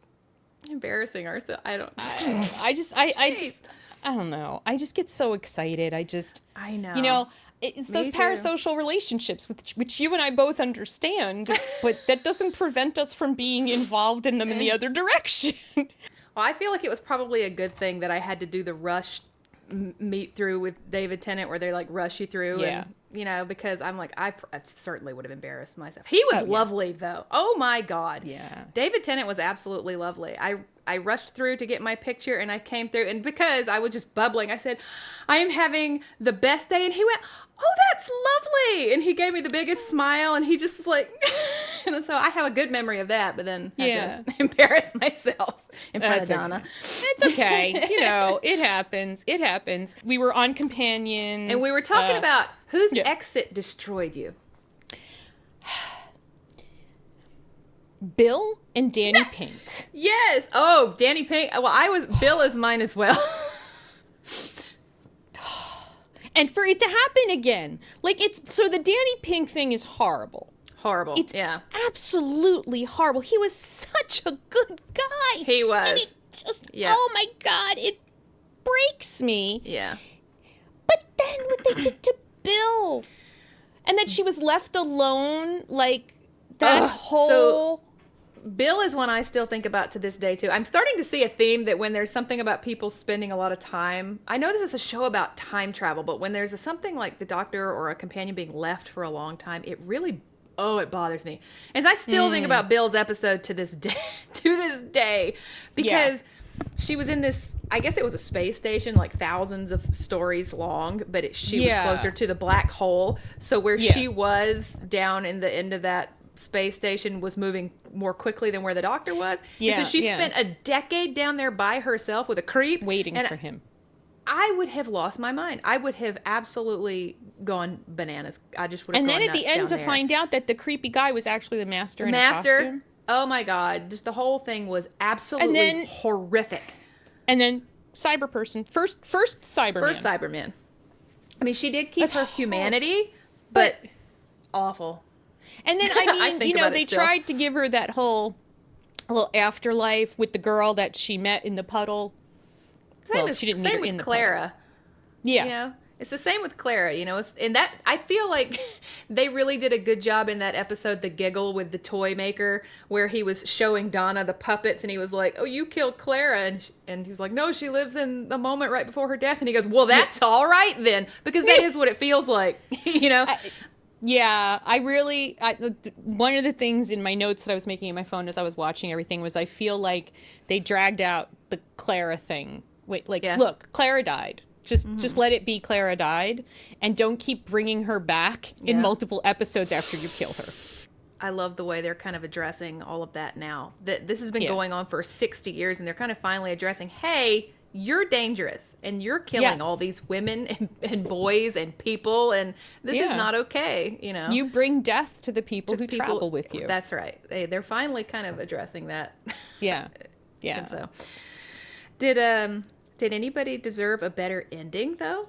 S1: Embarrassing ourselves. I
S2: don't know. I just get so excited.
S1: I know.
S2: You know, it's those parasocial relationships which you and I both understand, but that doesn't prevent us from being involved in them in the other direction.
S1: Well, I feel like it was probably a good thing that I had to do the rush meet through with David Tennant where they like rush you through.
S2: Yeah.
S1: And, you know, because I'm like, I certainly would have embarrassed myself. He was lovely though. Oh my God.
S2: Yeah.
S1: David Tennant was absolutely lovely. I rushed through to get my picture and I came through, and because I was just bubbling, I said, I am having the best day. And he went, oh, that's lovely. And he gave me the biggest smile, and he just was like, and so I have a good memory of that, but then I had to embarrass myself in front of Donna.
S2: It's okay. You know, it happens. It happens. We were on Companions.
S1: And we were talking about whose exit destroyed you.
S2: Bill and Danny Pink.
S1: Yes. Oh, Danny Pink. Well, Bill is mine as well.
S2: And for it to happen again. Like, so the Danny Pink thing is horrible.
S1: Horrible.
S2: It's absolutely horrible. He was such a good guy.
S1: He was.
S2: And it just, oh my God, it breaks me.
S1: Yeah.
S2: But then what they did to Bill. And that she was left alone, like, that whole...
S1: Bill is one I still think about to this day, too. I'm starting to see a theme that when there's something about people spending a lot of time... I know this is a show about time travel, but when there's something like the Doctor or a companion being left for a long time, it really... Oh, it bothers me. And I still think about Bill's episode to this day. Because she was in this... I guess it was a space station, like thousands of stories long, but she was closer to the black hole. So where she was down in the end of that space station was moving more quickly than where the Doctor was. And so she spent a decade down there by herself with a creep.
S2: Waiting for him.
S1: I would have lost my mind. I would have absolutely gone bananas. I just would have gone
S2: And then at
S1: nuts
S2: the end
S1: down
S2: to
S1: there.
S2: find out that the creepy guy was actually the master in a costume.
S1: Oh my God. Just the whole thing was absolutely horrific.
S2: And then Cyber Person. First Cyberman.
S1: First Cyberman. I mean, she did keep her humanity, but awful.
S2: And then, I mean, you know, they tried to give her that whole little afterlife with the girl that she met in the puddle. She didn't meet her in the
S1: Clara.
S2: puddle. Yeah.
S1: You know, it's the same with Clara, you know, and that, I feel like they really did a good job in that episode, The Giggle with the toy maker, where he was showing Donna the puppets and he was like, oh, you killed Clara. And he was like, no, she lives in the moment right before her death. And he goes, well, that's all right then, because that is what it feels like, you know?
S2: One of the things in my notes that I was making in my phone as I was watching everything was I feel like they dragged out the Clara thing. Look, Clara died. Just let it be Clara died, and don't keep bringing her back in multiple episodes after you kill her.
S1: I love the way they're kind of addressing all of that now. This has been going on for 60 years, and they're kind of finally addressing, hey, you're dangerous, and you're killing all these women and boys and people, and this is not okay, you know.
S2: You bring death to the people who travel with you.
S1: That's right. They're finally kind of addressing that.
S2: Yeah.
S1: And so, did anybody deserve a better ending, though?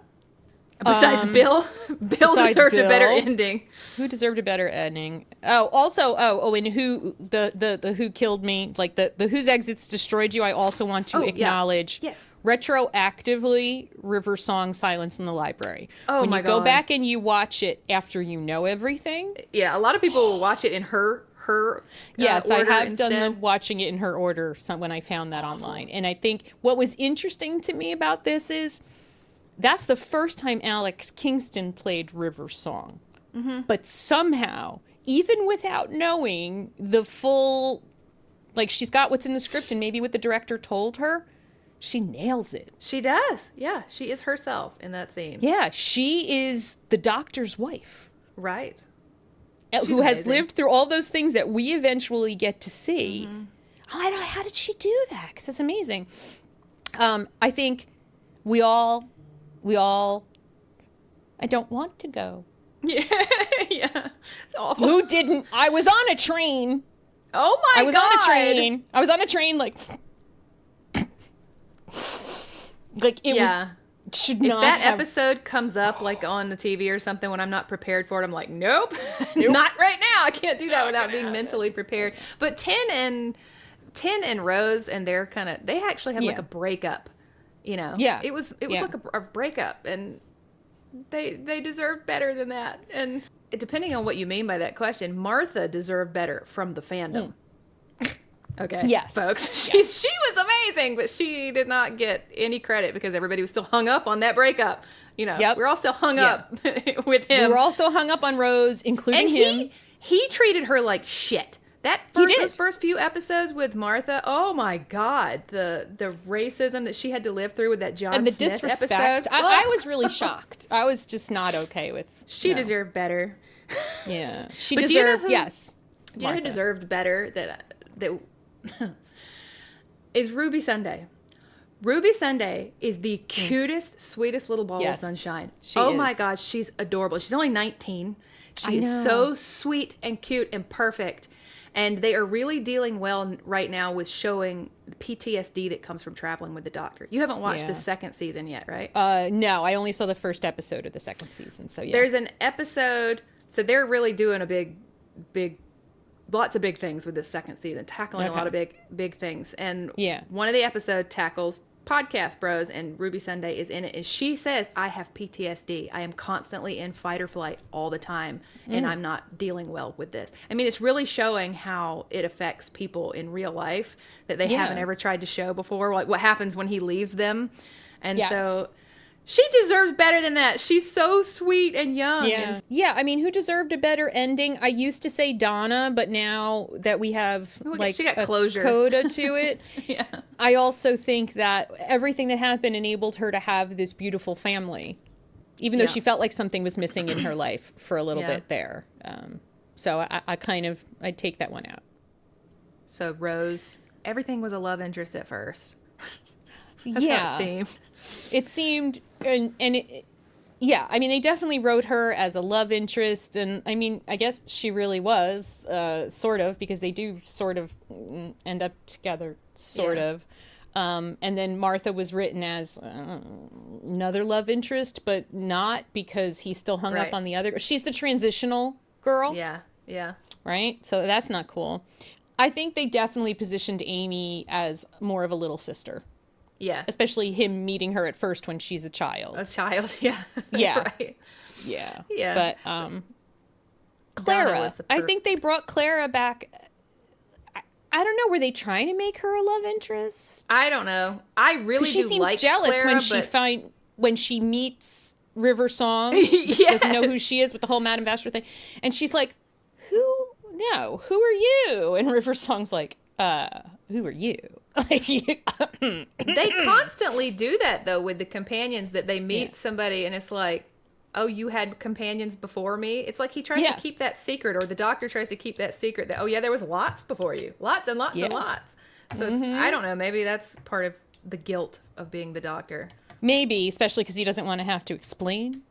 S1: Besides Bill? Bill deserved a better ending.
S2: Who deserved a better ending? And who, the Who Killed Me, like the Whose Exits Destroyed You, I also want to acknowledge.
S1: Yes.
S2: Retroactively, River Song Silence in the Library.
S1: Oh,
S2: when
S1: my
S2: you
S1: God.
S2: go back and you watch it after you know everything.
S1: Yeah, a lot of people will watch it in her
S2: yes,
S1: order
S2: I have
S1: instead.
S2: done watching it in her order when I found that online. And I think what was interesting to me about this is that's the first time Alex Kingston played River Song. Mm-hmm. But somehow, even without knowing the full, like she's got what's in the script and maybe what the director told her, she nails it.
S1: She does. Yeah, she is herself in that scene.
S2: Yeah, she is the Doctor's wife.
S1: Right.
S2: Who has lived through all those things that we eventually get to see. Mm-hmm. How did she do that? Because it's amazing. I think we all, I don't want to go.
S1: Yeah, yeah. It's awful.
S2: Who didn't? I was on a train.
S1: Oh my God.
S2: I was on a train, like it was. Should not.
S1: If that episode comes up like on the TV or something when I'm not prepared for it, I'm like, nope. Not right now. I can't do that without being mentally prepared. But 10 Tin and Rose, and they're they actually had like
S2: Yeah.
S1: a breakup, you know.
S2: Yeah.
S1: It was
S2: Yeah.
S1: like a breakup, and they deserve better than that. And depending on what you mean by that question, Martha deserved better from the fandom. Okay.
S2: Yes.
S1: Folks.
S2: Yes.
S1: She was amazing, but she did not get any credit because everybody was still hung up on that breakup. You know,
S2: Yep.
S1: we're all still hung up with him.
S2: We were also hung up on Rose, including
S1: and
S2: him.
S1: he treated her like shit. Those first few episodes with Martha, oh my God, the racism that she had to live through with that John
S2: And the
S1: Smith
S2: disrespect.
S1: episode.
S2: I was really shocked. I was just not okay with.
S1: She deserved better.
S2: Yeah, she
S1: But
S2: deserved.
S1: do you know
S2: Yes.
S1: Do you know who deserved better? That is Ruby Sunday. Ruby Sunday is the cutest, sweetest little ball of sunshine.
S2: She
S1: my
S2: is.
S1: God, she's adorable. She's only 19.
S2: I
S1: She is
S2: know.
S1: so sweet and cute and perfect. And they are really dealing well right now with showing the PTSD that comes from traveling with the doctor. You haven't watched the second season yet, right?
S2: No, I only saw the first episode of the second season. So yeah,
S1: There's an episode. So they're really doing lots of big things with this second season, tackling a lot of big things. And one of the episodes tackles podcast bros, and Ruby Sunday is in it, and she says, I have PTSD. I am constantly in fight or flight all the time, and I'm not dealing well with this. I mean, it's really showing how it affects people in real life that they haven't ever tried to show before, like what happens when he leaves them. And so she deserves better than that. She's so sweet and young.
S2: Yeah. Yeah, I mean, who deserved a better ending? I used to say Donna, but now that we have
S1: she got closure.
S2: Coda to it, I also think that everything that happened enabled her to have this beautiful family, even though she felt like something was missing in her life for a little bit there. So I take that one out.
S1: So Rose, everything was a love interest at first.
S2: That's how it seemed, and it, I mean, they definitely wrote her as a love interest, and I mean, I guess she really was, sort of, because they do sort of end up together, sort of. And then Martha was written as another love interest, but not because he's still hung up on the other. She's the transitional girl.
S1: Yeah.
S2: Right? So that's not cool. I think they definitely positioned Amy as more of a little sister.
S1: Yeah.
S2: Especially him meeting her at first when she's a child.
S1: Yeah.
S2: Yeah.
S1: Right.
S2: Yeah.
S1: Yeah.
S2: But Clara, I think they brought Clara back. I don't know. Were they trying to make her a love interest?
S1: I don't know. I really do
S2: she seems
S1: like
S2: jealous
S1: Clara,
S2: when she meets River Song. She doesn't know who she is with the whole Madame Vasher thing, and she's like, "Who? No, who are you?" And River Song's like, "Who are you?"
S1: They constantly do that though with the companions, that they meet somebody and it's like, oh, you had companions before me. It's like he tries to keep that secret, or the doctor tries to keep that secret that, oh yeah, there was lots before you, lots and lots and lots. So it's, I don't know, maybe that's part of the guilt of being the doctor.
S2: Maybe, especially because he doesn't want to have to explain.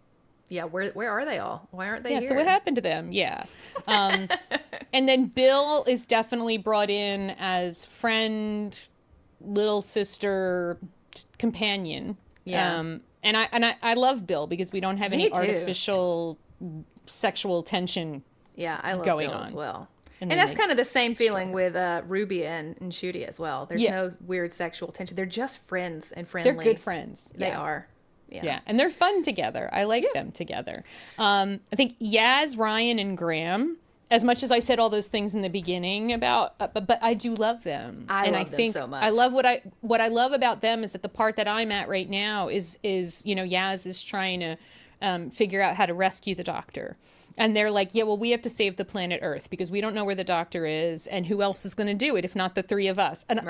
S1: Yeah, where are they all? Why aren't they here?
S2: So what happened to them? Yeah. And then Bill is definitely brought in as friend, little sister, just companion.
S1: Yeah.
S2: And I love Bill because we don't have any artificial sexual tension
S1: I love
S2: going
S1: Bill
S2: on
S1: as well. And that's kind of the same feeling with Ruby and Shooty as well. There's no weird sexual tension. They're just friends and friendly.
S2: They're good friends.
S1: They are.
S2: Yeah, and they're fun together. I like them together. I think Yaz, Ryan, and Graham, as much as I said all those things in the beginning about, but I do love them.
S1: I love them so much.
S2: I love what I love about them is that the part that I'm at right now is Yaz is trying to figure out how to rescue the doctor. And they're like, yeah, well, we have to save the planet Earth because we don't know where the doctor is, and who else is going to do it if not the three of us? And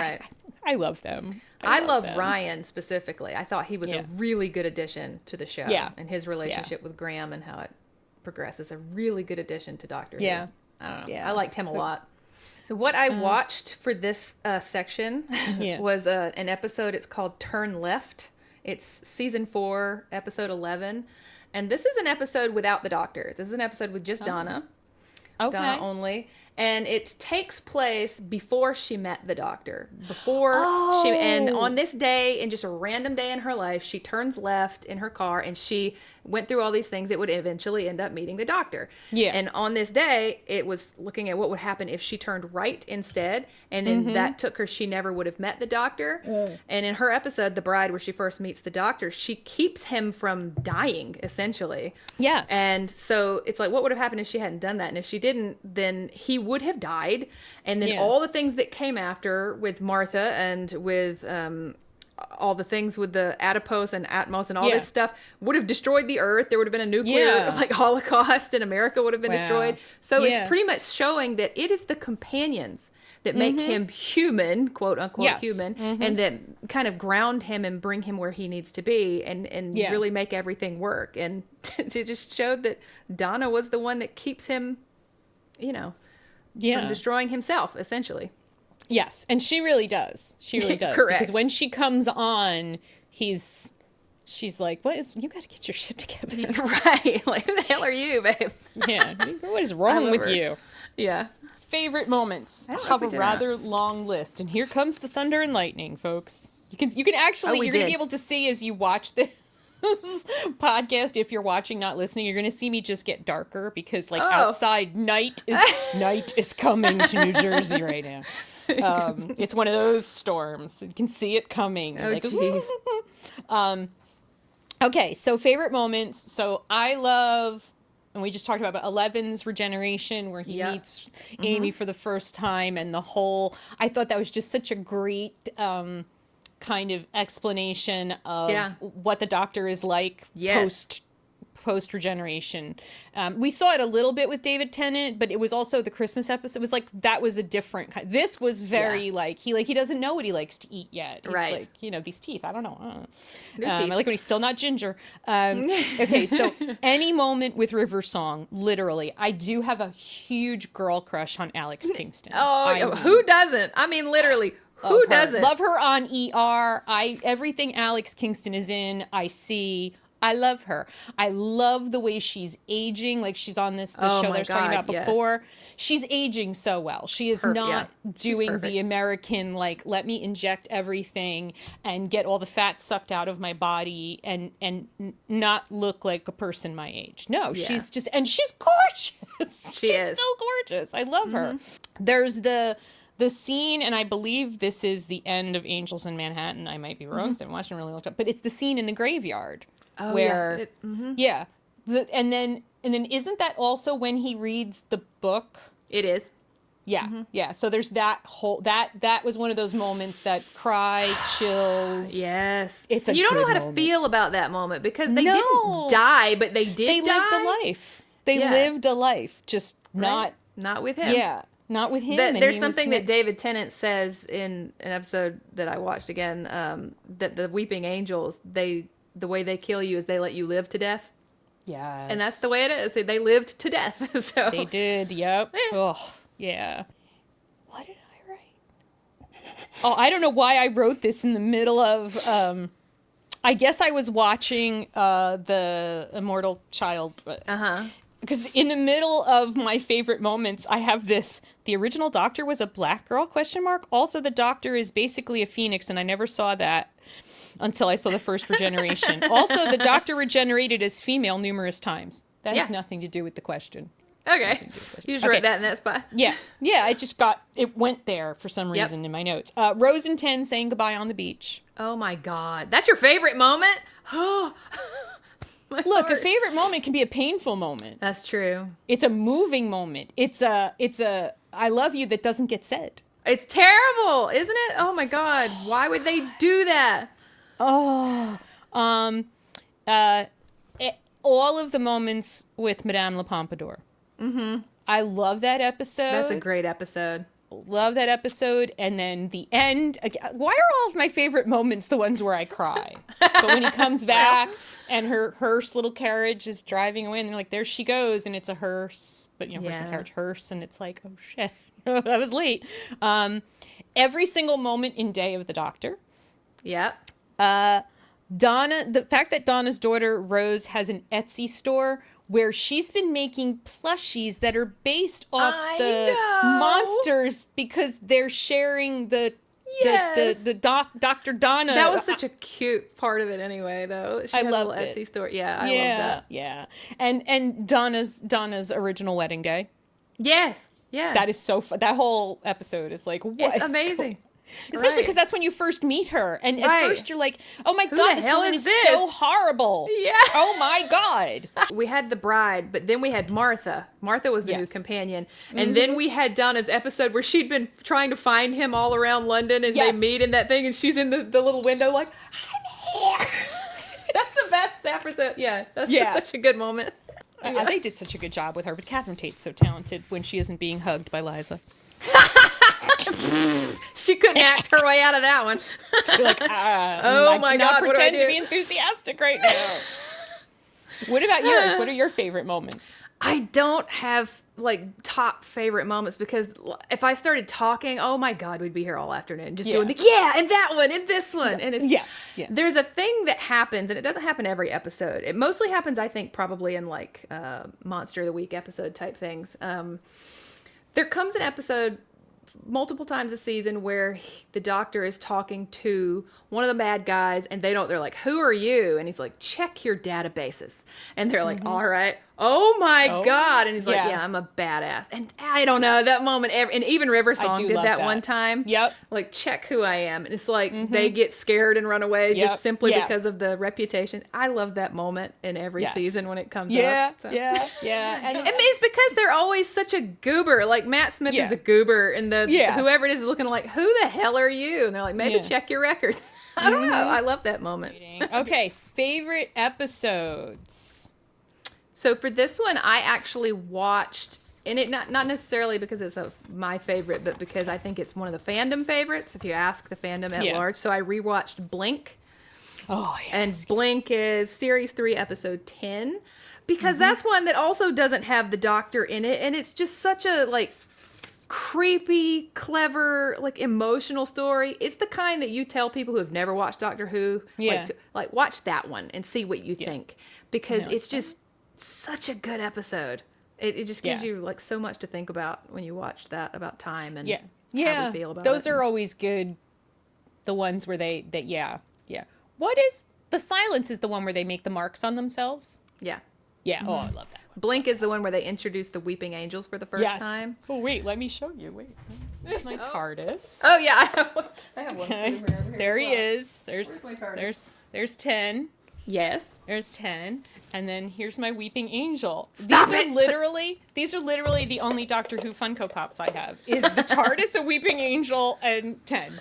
S2: I love them.
S1: I love Ryan specifically. I thought he was a really good addition to the show. Yeah. And his relationship with Graham and how it progresses, a really good addition to Doctor Who. I don't know. I liked him a lot. So what I watched for this section was an episode. It's called Turn Left. It's season 4, episode 11. And this is an episode without the doctor. This is an episode with just Donna. Donna only. And it takes place before she met the doctor. And on this day, in just a random day in her life, she turns left in her car and she went through all these things that would eventually end up meeting the doctor.
S2: Yeah.
S1: And on this day, it was looking at what would happen if she turned right instead. And then that took her, she never would have met the doctor. And in her episode, The Bride, where she first meets the doctor, she keeps him from dying, essentially.
S2: Yes.
S1: And so it's like, what would have happened if she hadn't done that? And if she didn't, then he would have died. And then all the things that came after with Martha and with all the things with the adipose and Atmos and all this stuff would have destroyed the earth. There would have been a nuclear holocaust and America would have been destroyed. So it's pretty much showing that it is the companions that make him human, quote unquote human, and that kind of ground him and bring him where he needs to be and really make everything work. And it just showed that Donna was the one that keeps him, from destroying himself, essentially.
S2: Yes, and she really does. She really does.
S1: Correct.
S2: Because when she comes on, she's like, you got to get your shit together.
S1: Right. Like, who the hell are you, babe?
S2: Yeah. What is wrong with you?
S1: Yeah.
S2: Favorite moments. I have a rather long list. And here comes the thunder and lightning, folks. You can actually, you're going to be able to see as you watch this podcast, if you're watching, not listening, you're going to see me just get darker because outside night is coming to New Jersey right now. It's one of those storms. You can see it coming.
S1: Oh, jeez.
S2: Okay, so favorite moments. So I love, and we just talked about Eleven's regeneration where he meets Amy for the first time, and I thought that was just such a great kind of explanation of what the doctor is like post regeneration. We saw it a little bit with David Tennant, but it was also the Christmas episode. It was like that was a different kind. This was very he doesn't know what he likes to eat yet. He's like, these teeth. I don't know. I like when he's still not ginger. Okay, so any moment with River Song, literally, I do have a huge girl crush on Alex Kingston.
S1: Who doesn't? I mean, literally. Who doesn't?
S2: Love her on ER. Everything Alex Kingston is in, I see. I love her. I love the way she's aging. Like she's on the show that I was talking about before. She's aging so well. She is not doing the American, let me inject everything and get all the fat sucked out of my body and not look like a person my age. No, she's just, and she's gorgeous. She's so gorgeous. I love her. There's the scene, and I believe this is the end of Angels in Manhattan. I might be wrong, because I haven't watched it really looked up, but it's the scene in the graveyard where, and then isn't that also when he reads the book?
S1: It is.
S2: Yeah, yeah. So there's that whole that was one of those moments that cry, chills.
S1: Yes,
S2: it's
S1: you don't know how to feel about that moment because they didn't die, but they did.
S2: They lived a life. They lived a life, just not
S1: with him.
S2: Yeah. Not with him.
S1: There's something that David Tennant says in an episode that I watched again, that the Weeping Angels, the way they kill you is they let you live to death.
S2: Yeah.
S1: And that's the way it is. They lived to death. So
S2: they did, yep. Oh, yeah. What did I write? Oh, I don't know why I wrote this in the middle of, I guess I was watching the Immortal Child. Because in the middle of my favorite moments, I have this, the original Doctor was a black girl, ? Also, the Doctor is basically a phoenix, and I never saw that until I saw the first regeneration. Also, the Doctor regenerated as female numerous times. That has nothing to do with the question.
S1: Okay. You just wrote that in that spot.
S2: Yeah. Yeah, it went there for some reason in my notes. Rose and Ten saying goodbye on the beach.
S1: Oh my God. That's your favorite moment? Oh.
S2: Look, a favorite moment can be a painful moment.
S1: That's true.
S2: It's a moving moment. It's a I love you that doesn't get said.
S1: It's terrible, isn't it? Oh my God. Why would they do that?
S2: Oh. All of the moments with Madame La Pompadour. Mm-hmm. I love that episode.
S1: That's a great episode.
S2: Love that episode. And then the end. Why are all of my favorite moments the ones where I cry? But when he comes back and her hearse little carriage is driving away and they're like, there she goes. And it's a hearse. But, horse and carriage, hearse. And it's like, oh, shit. That was late. Every single moment in Day of the Doctor.
S1: Yep.
S2: Donna, the fact that Donna's daughter, Rose, has an Etsy store where she's been making plushies that are based off the monsters because they're sharing the Dr. Donna.
S1: That was such a cute part of it anyway, though. She had a little Etsy store. Yeah, I love that.
S2: Yeah. And Donna's original wedding day.
S1: Yes. Yeah.
S2: That is so fun. That whole episode is like, what?
S1: It's amazing.
S2: Cool. Especially because that's when you first meet her. And at first you're like, oh my God, this woman is so horrible.
S1: Yeah.
S2: Oh my God.
S1: We had the bride, but then we had Martha. Martha was the new companion. And then we had Donna's episode where she'd been trying to find him all around London, and they meet in that thing, and she's in the little window like, I'm here. That's the best episode. Yeah, that's just such a good moment.
S2: They did such a good job with her, but Catherine Tate's so talented when she isn't being hugged by Liza.
S1: She couldn't act her way out of that one.
S2: She'd be like,
S1: oh my God, what do I do?
S2: Pretend to be enthusiastic right now. What about yours? What are your favorite moments?
S1: I don't have like top favorite moments because if I started talking, oh my God, we'd be here all afternoon just doing and that one and this one. And it's there's a thing that happens, and it doesn't happen every episode. It mostly happens, I think, probably in like Monster of the Week episode type things. There comes an episode multiple times a season where the doctor is talking to one of the bad guys, and they're like, who are you? And he's like, check your databases. And they're like, all right. Oh my God. And he's like, yeah, I'm a badass. And I don't know, that moment, and even River Song did that one time.
S2: Yep.
S1: Like, check who I am. And it's like, they get scared and run away just simply because of the reputation. I love that moment in every season when it comes up. So.
S2: Yeah. And
S1: it's because they're always such a goober. Like, Matt Smith is a goober, and whoever it is looking like, who the hell are you? And they're like, maybe check your records. I don't know. I love that moment.
S2: Okay, favorite episodes.
S1: So for this one, I actually watched, and it not necessarily because it's my favorite, but because I think it's one of the fandom favorites, if you ask the fandom at large. So I rewatched Blink.
S2: Oh, yes.
S1: And Blink is Series 3, Episode 10, because that's one that also doesn't have the Doctor in it, and it's just such a, like, creepy, clever, like, emotional story. It's the kind that you tell people who have never watched Doctor Who, like watch that one and see what you think, because it's just such a good episode. It just gives you like so much to think about when you watch that, about time and how we feel about
S2: those
S1: it.
S2: are always good. The ones where they what is the silence is the one where they make the marks on themselves.
S1: Yeah.
S2: Oh, I love that one.
S1: Blink is the one where they introduce the weeping angels for the first time.
S2: Oh wait, let me show you. Wait, this is my TARDIS.
S1: Oh yeah, I have one.
S2: Okay. There he is. There's 10.
S1: Yes.
S2: There's 10. And then here's my weeping angel. These are literally the only Doctor Who Funko Pops I have. Is the TARDIS, a weeping angel, and 10.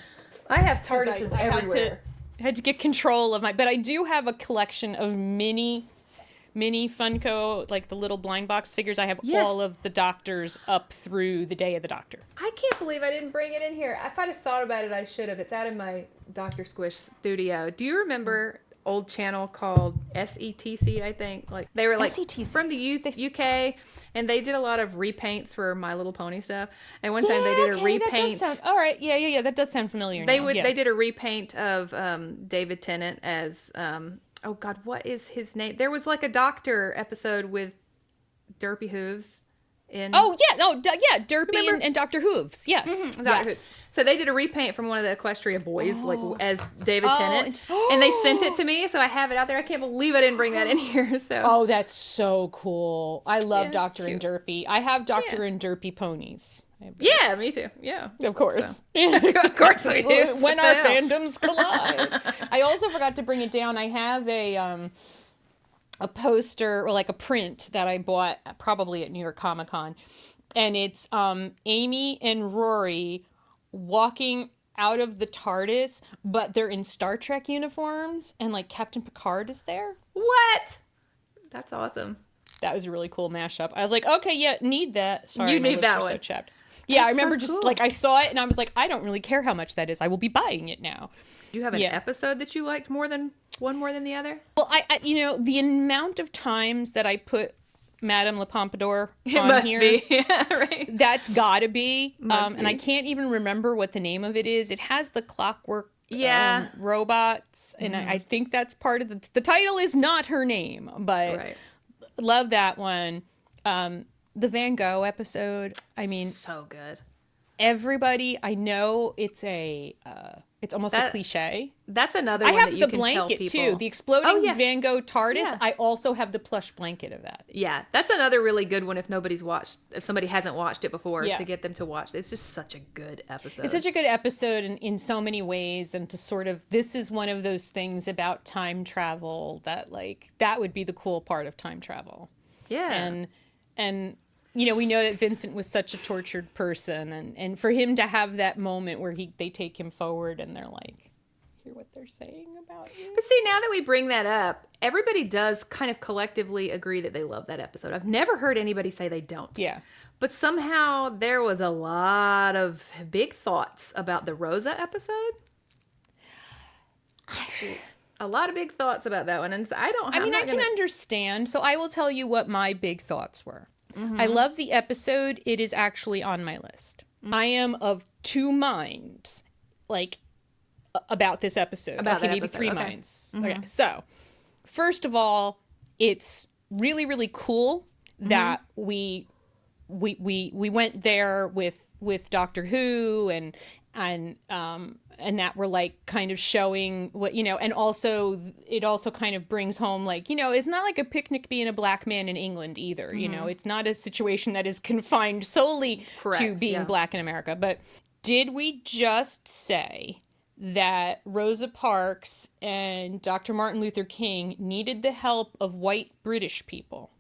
S1: I have TARDISes everywhere.
S2: I had to get control of but I do have a collection of mini Funko, like the little blind box figures. I have all of the Doctors up through the Day of the Doctor.
S1: I can't believe I didn't bring it in here. If I'd have thought about it, I should have. It's out in my Dr. Squish studio. Do you remember old channel called SETC, I think? Like, they were like SETC. From the UK, and they did a lot of repaints for My Little Pony stuff. And one time they did a repaint.
S2: All right, yeah, that does sound familiar.
S1: They did a repaint of David Tennant as oh God, what is his name? There was like a Doctor episode with Derpy Hooves.
S2: Derpy and Dr. Hooves. Yes.
S1: Yes. So they did a repaint from one of the Equestria boys, like as David Tennant, and they sent it to me, so I have it out there. I can't believe I didn't bring that in here. So
S2: that's so cool. I love Doctor and Derpy. I have Doctor and Derpy ponies.
S1: Yeah, me too. Yeah,
S2: of course.
S1: So. Of course we do.
S2: When our fandoms collide. I also forgot to bring it down. I have a poster, or like a print that I bought probably at New York Comic Con, and it's Amy and Rory walking out of the TARDIS, but they're in Star Trek uniforms, and like Captain Picard is there.
S1: What? That's awesome.
S2: That was a really cool mashup. I was like, okay, need that. Sorry,
S1: you need that one.
S2: So chapped. Yeah, I remember just like I saw it and I was like, I don't really care how much that is. I will be buying it now.
S1: Do you have an episode that you liked more than the other?
S2: Well, I the amount of times that I put Madame Le Pompadour on
S1: must
S2: here,
S1: be. Yeah, right.
S2: That's gotta be. And I can't even remember what the name of it is. It has the clockwork robots, and I think that's part of the title is not her name, but love that one. The Van Gogh episode. I mean,
S1: so good.
S2: Everybody, I know it's almost a cliche.
S1: That's another
S2: I
S1: one
S2: have
S1: that you
S2: the
S1: can tell
S2: blanket
S1: people.
S2: too. The exploding Van Gogh TARDIS.
S1: Yeah.
S2: I also have the plush blanket of that.
S1: Yeah, that's another really good one if somebody hasn't watched it before,
S2: Yeah.
S1: to get them to watch. It's just such a good episode.
S2: It's such a good episode in so many ways, and to sort of, this is one of those things about time travel that like, that would be the cool part of time travel.
S1: Yeah.
S2: And you know, we know that Vincent was such a tortured person, and for him to have that moment where they take him forward and they're like, hear what they're saying about you.
S1: But see, now that we bring that up, everybody does kind of collectively agree that they love that episode. I've never heard anybody say they don't.
S2: Yeah.
S1: But somehow there was a lot of big thoughts about the Rosa episode. A lot of big thoughts about that one. And I
S2: can understand. So I will tell you what my big thoughts were. Mm-hmm. I love the episode. It is actually on my list. I am of two minds, like, about this episode.
S1: About
S2: okay,
S1: that
S2: maybe
S1: episode.
S2: three
S1: Okay.
S2: minds. Mm-hmm. Okay, so first of all, it's really, really cool that we went there with Doctor Who and that we're like kind of showing what, you know, and also it also kind of brings home, like, you know, it's not like a picnic being a black man in England either. You know, it's not a situation that is confined solely to being black in America. But did we just say that Rosa Parks and Dr. Martin Luther King needed the help of white British people?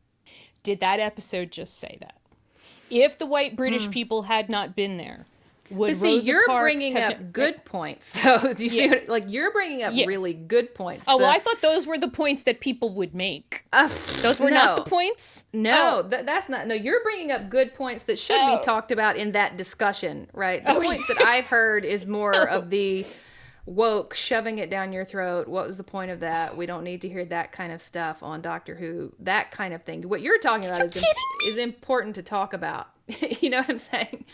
S2: Did that episode just say that? If the white British people had not been there, would
S1: but see,
S2: Rosa
S1: you're
S2: Parks
S1: bringing up good points, though. Do you see what, like, you're bringing up really good points.
S2: Oh, well, I thought those were the points that people would make. Those were not the points?
S1: No, that's not. No, you're bringing up good points that should be talked about in that discussion, right? The points that I've heard is more of the woke, shoving it down your throat. What was the point of that? We don't need to hear that kind of stuff on Doctor Who, that kind of thing. What you're talking about is important to talk about. You know what I'm saying?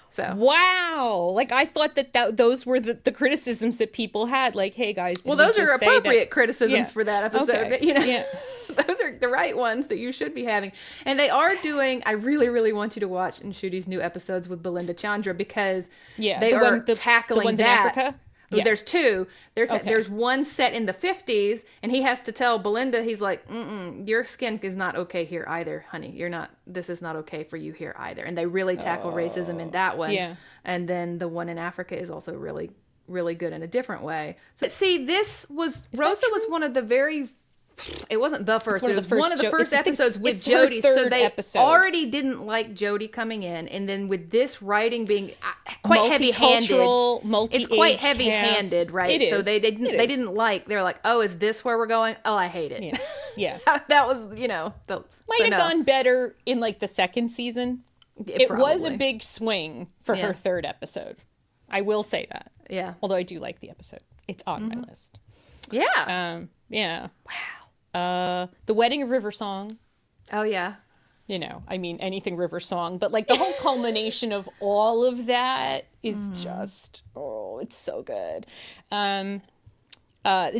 S1: So.
S2: Wow. Like, I thought that those were the criticisms that people had. Like, hey, guys,
S1: well, those are appropriate criticisms for that episode.
S2: Okay.
S1: You know, those are the right ones that you should be having. And they are doing, I really, really want you to watch Nshuti's new episodes with Belinda Chandra, because they are tackling
S2: the ones
S1: that.
S2: in Africa?
S1: Yeah. There's two. There's one set in the 50s, and he has to tell Belinda, he's like, your skin is not okay here either, honey. This is not okay for you here either. And they really tackle racism in that one.
S2: Yeah.
S1: And then the one in Africa is also really, really good in a different way. So see, Rosa was one of the very, it wasn't the first, but it was one of the first episodes with Jodie. So they already didn't like Jodie coming in, and then with this writing being quite heavy-handed, it's quite heavy-handed, right?
S2: It is.
S1: So they didn't like. They're like, oh, is this where we're going? Oh, I hate it.
S2: Yeah.
S1: That was, you know,
S2: might have gone better in like the second season. It was a big swing for her third episode. I will say that.
S1: Yeah.
S2: Although I do like the episode. It's on my list.
S1: Yeah.
S2: Yeah. Wow. The Wedding of River Song.
S1: Oh, yeah.
S2: You know, I mean, anything River Song. But, like, the whole culmination of all of that is just, it's so good. The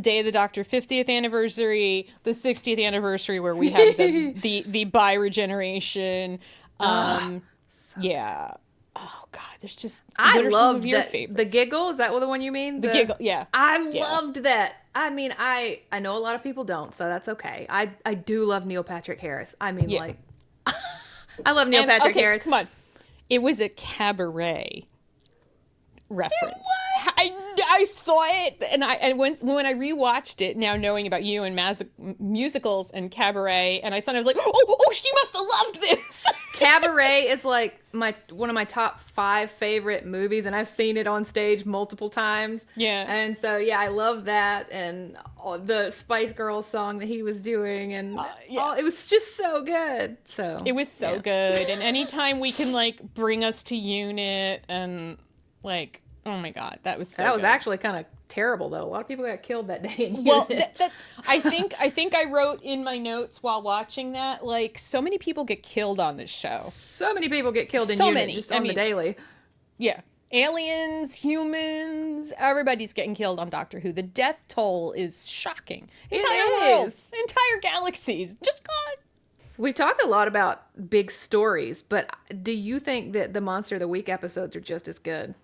S2: Day of the Doctor 50th anniversary, the 60th anniversary where we have the bi-regeneration. Yeah. Oh, God, there's just...
S1: I
S2: love
S1: your favorites? The Giggle, is that the one you mean?
S2: The Giggle, yeah.
S1: I loved that. I mean, I know a lot of people don't, so that's okay. I do love Neil Patrick Harris. I mean, like... I love Neil Patrick Harris.
S2: Come on. It was a cabaret reference. I saw it, and when I rewatched it, now knowing about you and musicals and cabaret, and I saw it, I was like, oh, she must have loved this.
S1: Cabaret is like one of my top 5 favorite movies, and I've seen it on stage multiple times.
S2: Yeah.
S1: And so, yeah, I love that, and the Spice Girls song that he was doing, and it was just so good. So
S2: it was so good, and anytime we can like bring us to Unit, and like, oh my God, that was so
S1: that was
S2: good.
S1: actually kind of terrible, though. A lot of people got killed that day.
S2: Well, that's. I think I wrote in my notes while watching that, like, so many people get killed on this show.
S1: So many people get killed in
S2: so
S1: Unit,
S2: many.
S1: just on the daily.
S2: Yeah, aliens, humans, everybody's getting killed on Doctor Who. The death toll is shocking. Entire worlds, entire galaxies, just gone.
S1: We've talked a lot about big stories, but do you think that the Monster of the Week episodes are just as good?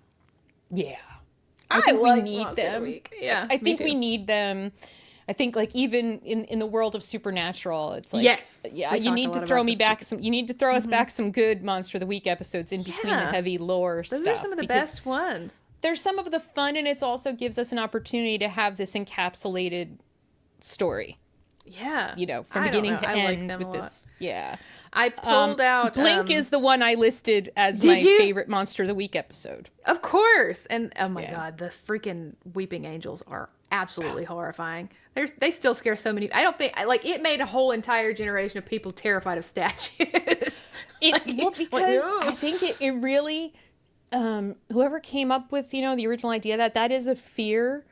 S2: Yeah.
S1: I
S2: think
S1: like
S2: we need
S1: Monster of
S2: them.
S1: the Week. Yeah,
S2: I think we need them. I think like even in the world of Supernatural, it's like,
S1: yes,
S2: yeah, you need to throw me back some, you need to throw us back some good Monster of the Week episodes in between the heavy lore stuff.
S1: Those are some of the best ones.
S2: There's some of the fun, and it also gives us an opportunity to have this encapsulated story.
S1: Yeah.
S2: You know, from beginning to end with this. Yeah.
S1: I pulled out...
S2: Blink is the one I listed as my favorite Monster of the Week episode.
S1: Of course. And oh my God, the freaking weeping angels are absolutely horrifying. They still scare so many. I don't think... Like, it made a whole entire generation of people terrified of statues.
S2: Because I think it really... whoever came up with, the original idea that is a fear...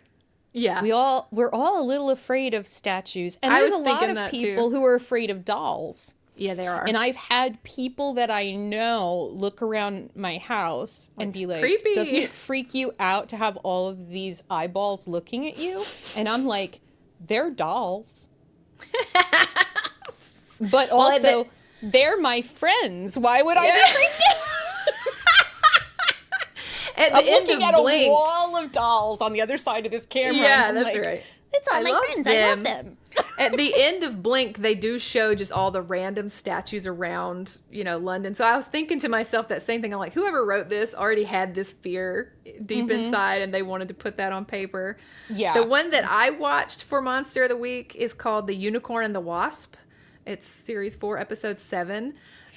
S1: Yeah.
S2: We're all a little afraid of statues. And there's a lot of people who are afraid of dolls.
S1: Yeah, they are.
S2: And I've had people that I know look around my house and be like,
S1: creepy.
S2: Doesn't it freak you out to have all of these eyeballs looking at you? And I'm like, they're dolls. But also, they're my friends. Why would I be freaked out? I'm looking at Blink. A wall of dolls on the other side of this camera.
S1: Yeah, that's right.
S2: It's all my friends. I love them.
S1: At the end of Blink, they do show just all the random statues around, London. So I was thinking to myself that same thing. I'm like, whoever wrote this already had this fear deep inside, and they wanted to put that on paper. Yeah. The one that I watched for Monster of the Week is called The Unicorn and the Wasp. It's series 4, episode 7.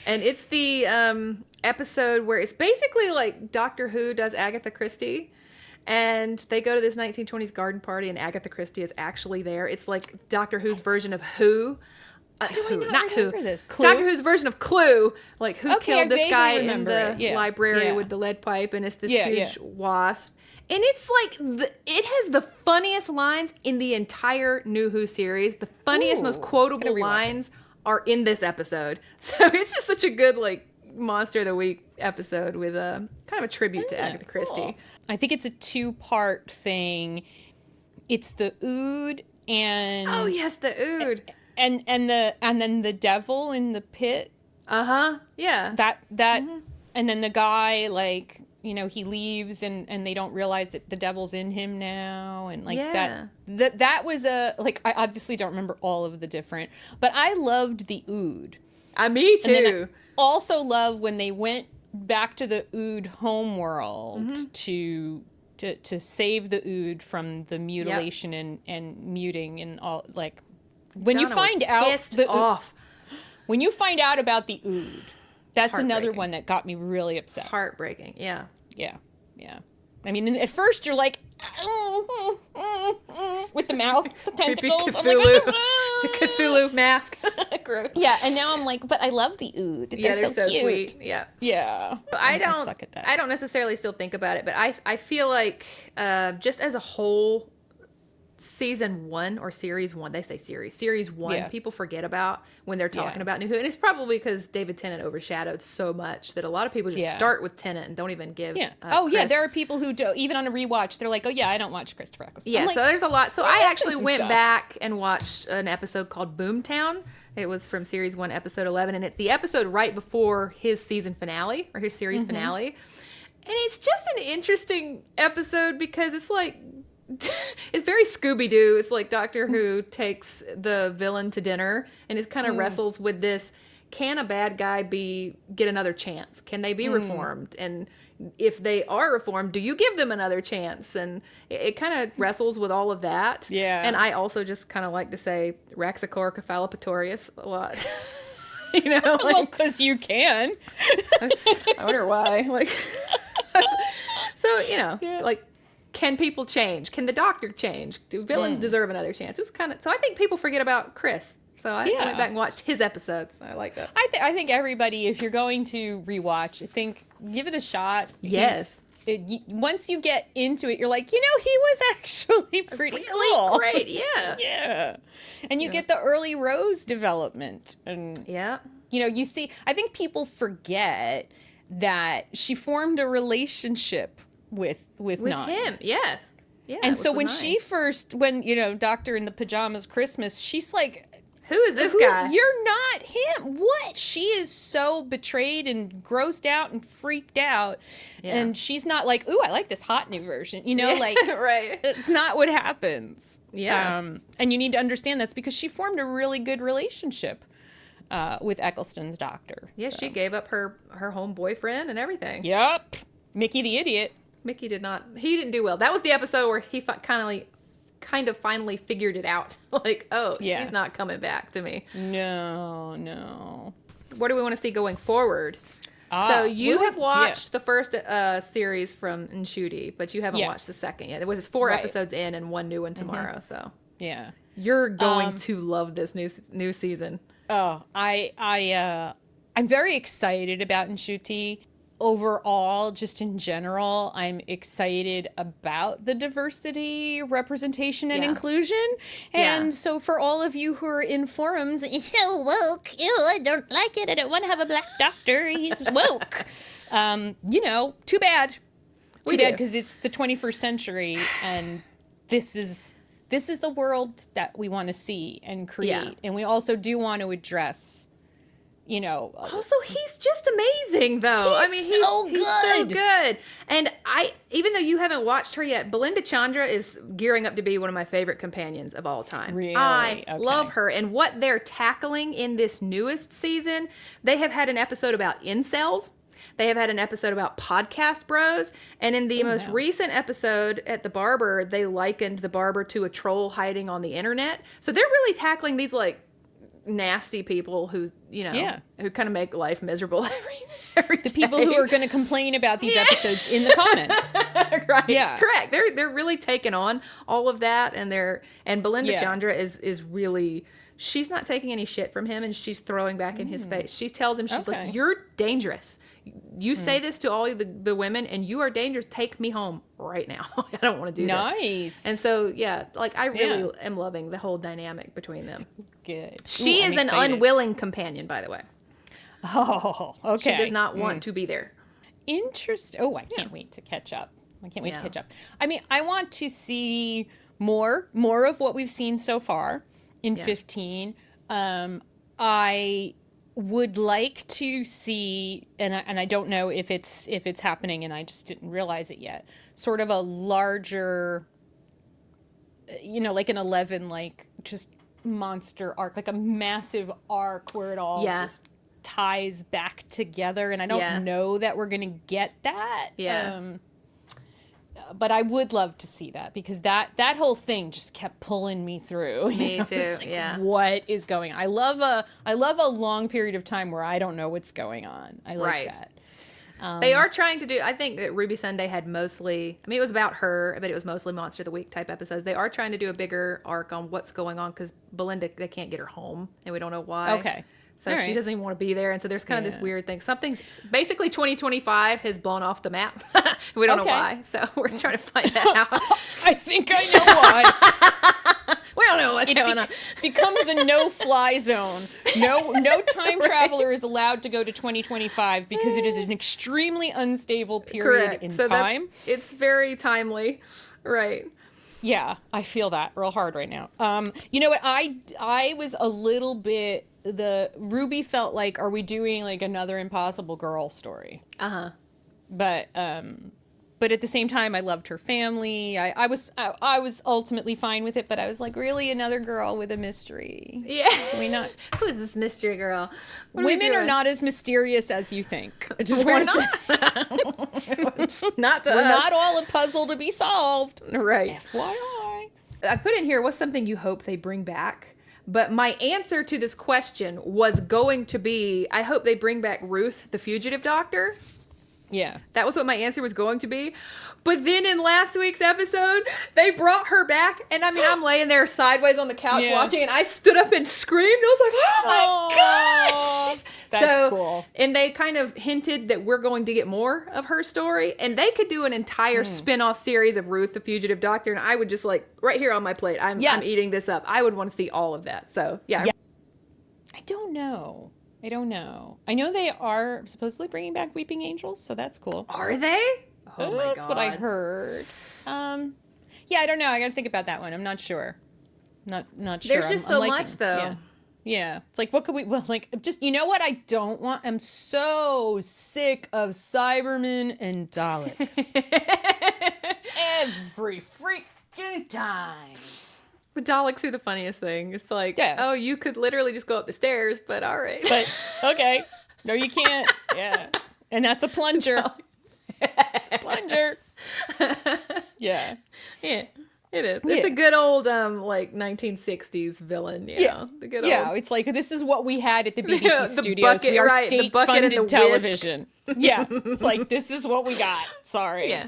S1: And it's the episode where it's basically like Doctor Who does Agatha Christie. And they go to this 1920s garden party, and Agatha Christie is actually there. It's like Doctor Who's version of Who. Not Who.
S2: This?
S1: Doctor Who's version of Clue. Like, who killed this guy in the library with the lead pipe, and it's this huge wasp. And it's like, it has the funniest lines in the entire New Who series. The funniest, most quotable lines are in this episode. So it's just such a good, like, Monster of the Week episode with a kind of a tribute to Agatha Christie.
S2: Cool. I think it's a 2-part thing. It's the Ood and...
S1: Oh, yes, the Ood.
S2: And then the devil in the pit.
S1: Uh-huh. Yeah.
S2: And then the guy, like, he leaves and they don't realize that the devil's in him now, and like that was a, like, I obviously don't remember all of the different, but I loved the Ood.
S1: Me too.
S2: And then I also love when they went back to the Ood homeworld to save the Ood from the mutilation and muting and all, like, when you find out when you find out about the Ood, that's another one that got me really upset.
S1: Heartbreaking. Yeah.
S2: Yeah. I mean, at first you're like, with the mouth, the tentacles. I'm like,
S1: the Cthulhu mask.
S2: Gross. Yeah, and now I'm like, but I love the Ood. They're so cute.
S1: Sweet. Yeah.
S2: Yeah.
S1: I don't necessarily still think about it, but I feel like just as a whole, season 1 or series 1, they say series 1, people forget about when they're talking about New Who, and it's probably because David Tennant overshadowed so much that a lot of people just start with Tennant and don't even give Chris.
S2: There are people who do, even on a rewatch, they're like, I don't watch Christopher Eccleston.
S1: Yeah, so there's a lot. So I actually went back and watched an episode called Boomtown. It was from series 1, episode 11, and it's the episode right before his season finale, or his series finale, and it's just an interesting episode because it's like, it's very Scooby-Doo. It's like Doctor Who takes the villain to dinner, and it kind of wrestles with this: can a bad guy get another chance? Can they be reformed? And if they are reformed, do you give them another chance? And it kind of wrestles with all of that. Yeah. And I also just kind of like to say Raxacor cephalopatorius a lot.
S2: Well, because you can.
S1: I wonder why. Like, so like. Can people change? Can the Doctor change? Do villains deserve another chance? It was so I think people forget about Chris. So I went back and watched his episodes. I like that.
S2: I think everybody, if you're going to rewatch, give it a shot.
S1: Yes.
S2: Once you get into it, you're like, he was actually pretty cool.
S1: Great, yeah.
S2: Yeah. And you get the early Rose development. And, you see, I think people forget that she formed a relationship with Nine.
S1: him. Yes. Yeah.
S2: And so when Doctor in the Pajamas Christmas, she's like,
S1: who is this guy?
S2: You're not him. What? She is so betrayed and grossed out and freaked out. Yeah. And she's not like, ooh, I like this hot new version. Like,
S1: right.
S2: It's not what happens.
S1: Yeah.
S2: And you need to understand that's because she formed a really good relationship with Eccleston's doctor.
S1: Yeah, so. She gave up her home boyfriend and everything.
S2: Yep. Mickey the idiot.
S1: Mickey didn't do well. That was the episode where he kind of finally figured it out. Like, oh, she's not coming back to me.
S2: No. What
S1: do we want to see going forward? So you have watched the first series from Ncuti, but you haven't watched the second yet. It was 4 episodes in and one new one tomorrow. So
S2: yeah,
S1: you're going to love this new season.
S2: Oh, I'm very excited about Ncuti. Overall, just in general, I'm excited about the diversity, representation, and inclusion. And so for all of you who are in forums, he's so woke. Ew, I don't like it. I don't want to have a black doctor. He's woke. Too bad. Too bad, because it's the 21st century, and this is the world that we want to see and create. Yeah. And we also do want to address...
S1: Also, he's just amazing, though. He's so good. And even though you haven't watched her yet, Belinda Chandra is gearing up to be one of my favorite companions of all time.
S2: Really?
S1: I love her. And what they're tackling in this newest season, they have had an episode about incels. They have had an episode about podcast bros. And in the most recent episode at the barber, they likened the barber to a troll hiding on the internet. So they're really tackling these, nasty people who who kind of make life miserable every day.
S2: The people who are going to complain about these episodes in the comments.
S1: Right. Yeah. Correct. They're really taking on all of that, and Belinda Chandra is really, she's not taking any shit from him, and she's throwing back in his face. She tells him, she's like, you're dangerous. You say this to all the women, and you are dangerous. Take me home right now. I don't want to do this.
S2: Nice.
S1: And so, I really am loving the whole dynamic between them.
S2: Good.
S1: She is an unwilling companion, by the way.
S2: Oh, okay.
S1: She does not want to be there.
S2: Interesting. Oh, I can't wait to catch up. I want to see more of what we've seen so far in 15. I would like to see, and I don't know if it's happening, and I just didn't realize it yet, sort of a larger, like an 11, just monster arc, like a massive arc where it all just ties back together, and I don't know that we're gonna get that. But I would love to see that, because that whole thing just kept pulling me through.
S1: Me too.
S2: What is going on? I love a long period of time where I don't know what's going on. I like that.
S1: They are trying to do, I think that Ruby Sunday had mostly, it was about her, but it was mostly Monster of the Week type episodes. They are trying to do a bigger arc on what's going on, because Belinda, they can't get her home, and we don't know why.
S2: Okay.
S1: So she doesn't even want to be there. And so there's kind of this weird thing. Something's basically 2025 has blown off the map. We don't know why. So we're trying to find that out.
S2: I think I know why.
S1: We don't know what's going on.
S2: Becomes a no-fly zone. No time traveler is allowed to go to 2025 because it is an extremely unstable period in time.
S1: It's very timely. Right.
S2: Yeah, I feel that real hard right now. You know what? I was a little bit... Ruby felt like, are we doing another Impossible Girl story? But at the same time, I loved her family. I was ultimately fine with it, but I was like, really, another girl with a mystery?
S1: Yeah.
S2: Can we not?
S1: Who is this mystery girl?
S2: Women are not as mysterious as you think. I just want to say.
S1: Not to
S2: We're
S1: us.
S2: not all a puzzle to be solved.
S1: Right.
S2: FYI.
S1: I put in here, what's something you hope they bring back? But my answer to this question was going to be, I hope they bring back Ruth, the fugitive doctor.
S2: Yeah.
S1: That was what my answer was going to be. But then in last week's episode, they brought her back. And I'm laying there sideways on the couch watching, and I stood up and screamed. I was like, oh my gosh.
S2: That's cool.
S1: And they kind of hinted that we're going to get more of her story. And they could do an entire spin-off series of Ruth, the fugitive doctor. And I would just right here on my plate, I'm eating this up. I would want to see all of that. So, yeah.
S2: I don't know. I don't know. I know they are supposedly bringing back Weeping Angels, so that's cool.
S1: Are they? Oh my God.
S2: That's what I heard. Yeah, I don't know. I got to think about that one. I'm not sure. Not sure.
S1: There's just so much, though.
S2: Yeah. It's like, what could we, well, like, just, you know what I don't want? I'm so sick of Cybermen and Daleks. Every freaking time.
S1: But Daleks are the funniest thing. It's like, oh, you could literally just go up the stairs, but all right.
S2: But, okay. No, you can't. Yeah. And that's a plunger. It's a plunger. Yeah.
S1: Yeah. It is. It's a good old, like, 1960s villain, you know? The good old...
S2: it's like, this is what we had at the BBC studios.
S1: Bucket,
S2: we are
S1: right,
S2: state-funded television. Yeah. It's like, this is what we got. Sorry.
S1: Yeah.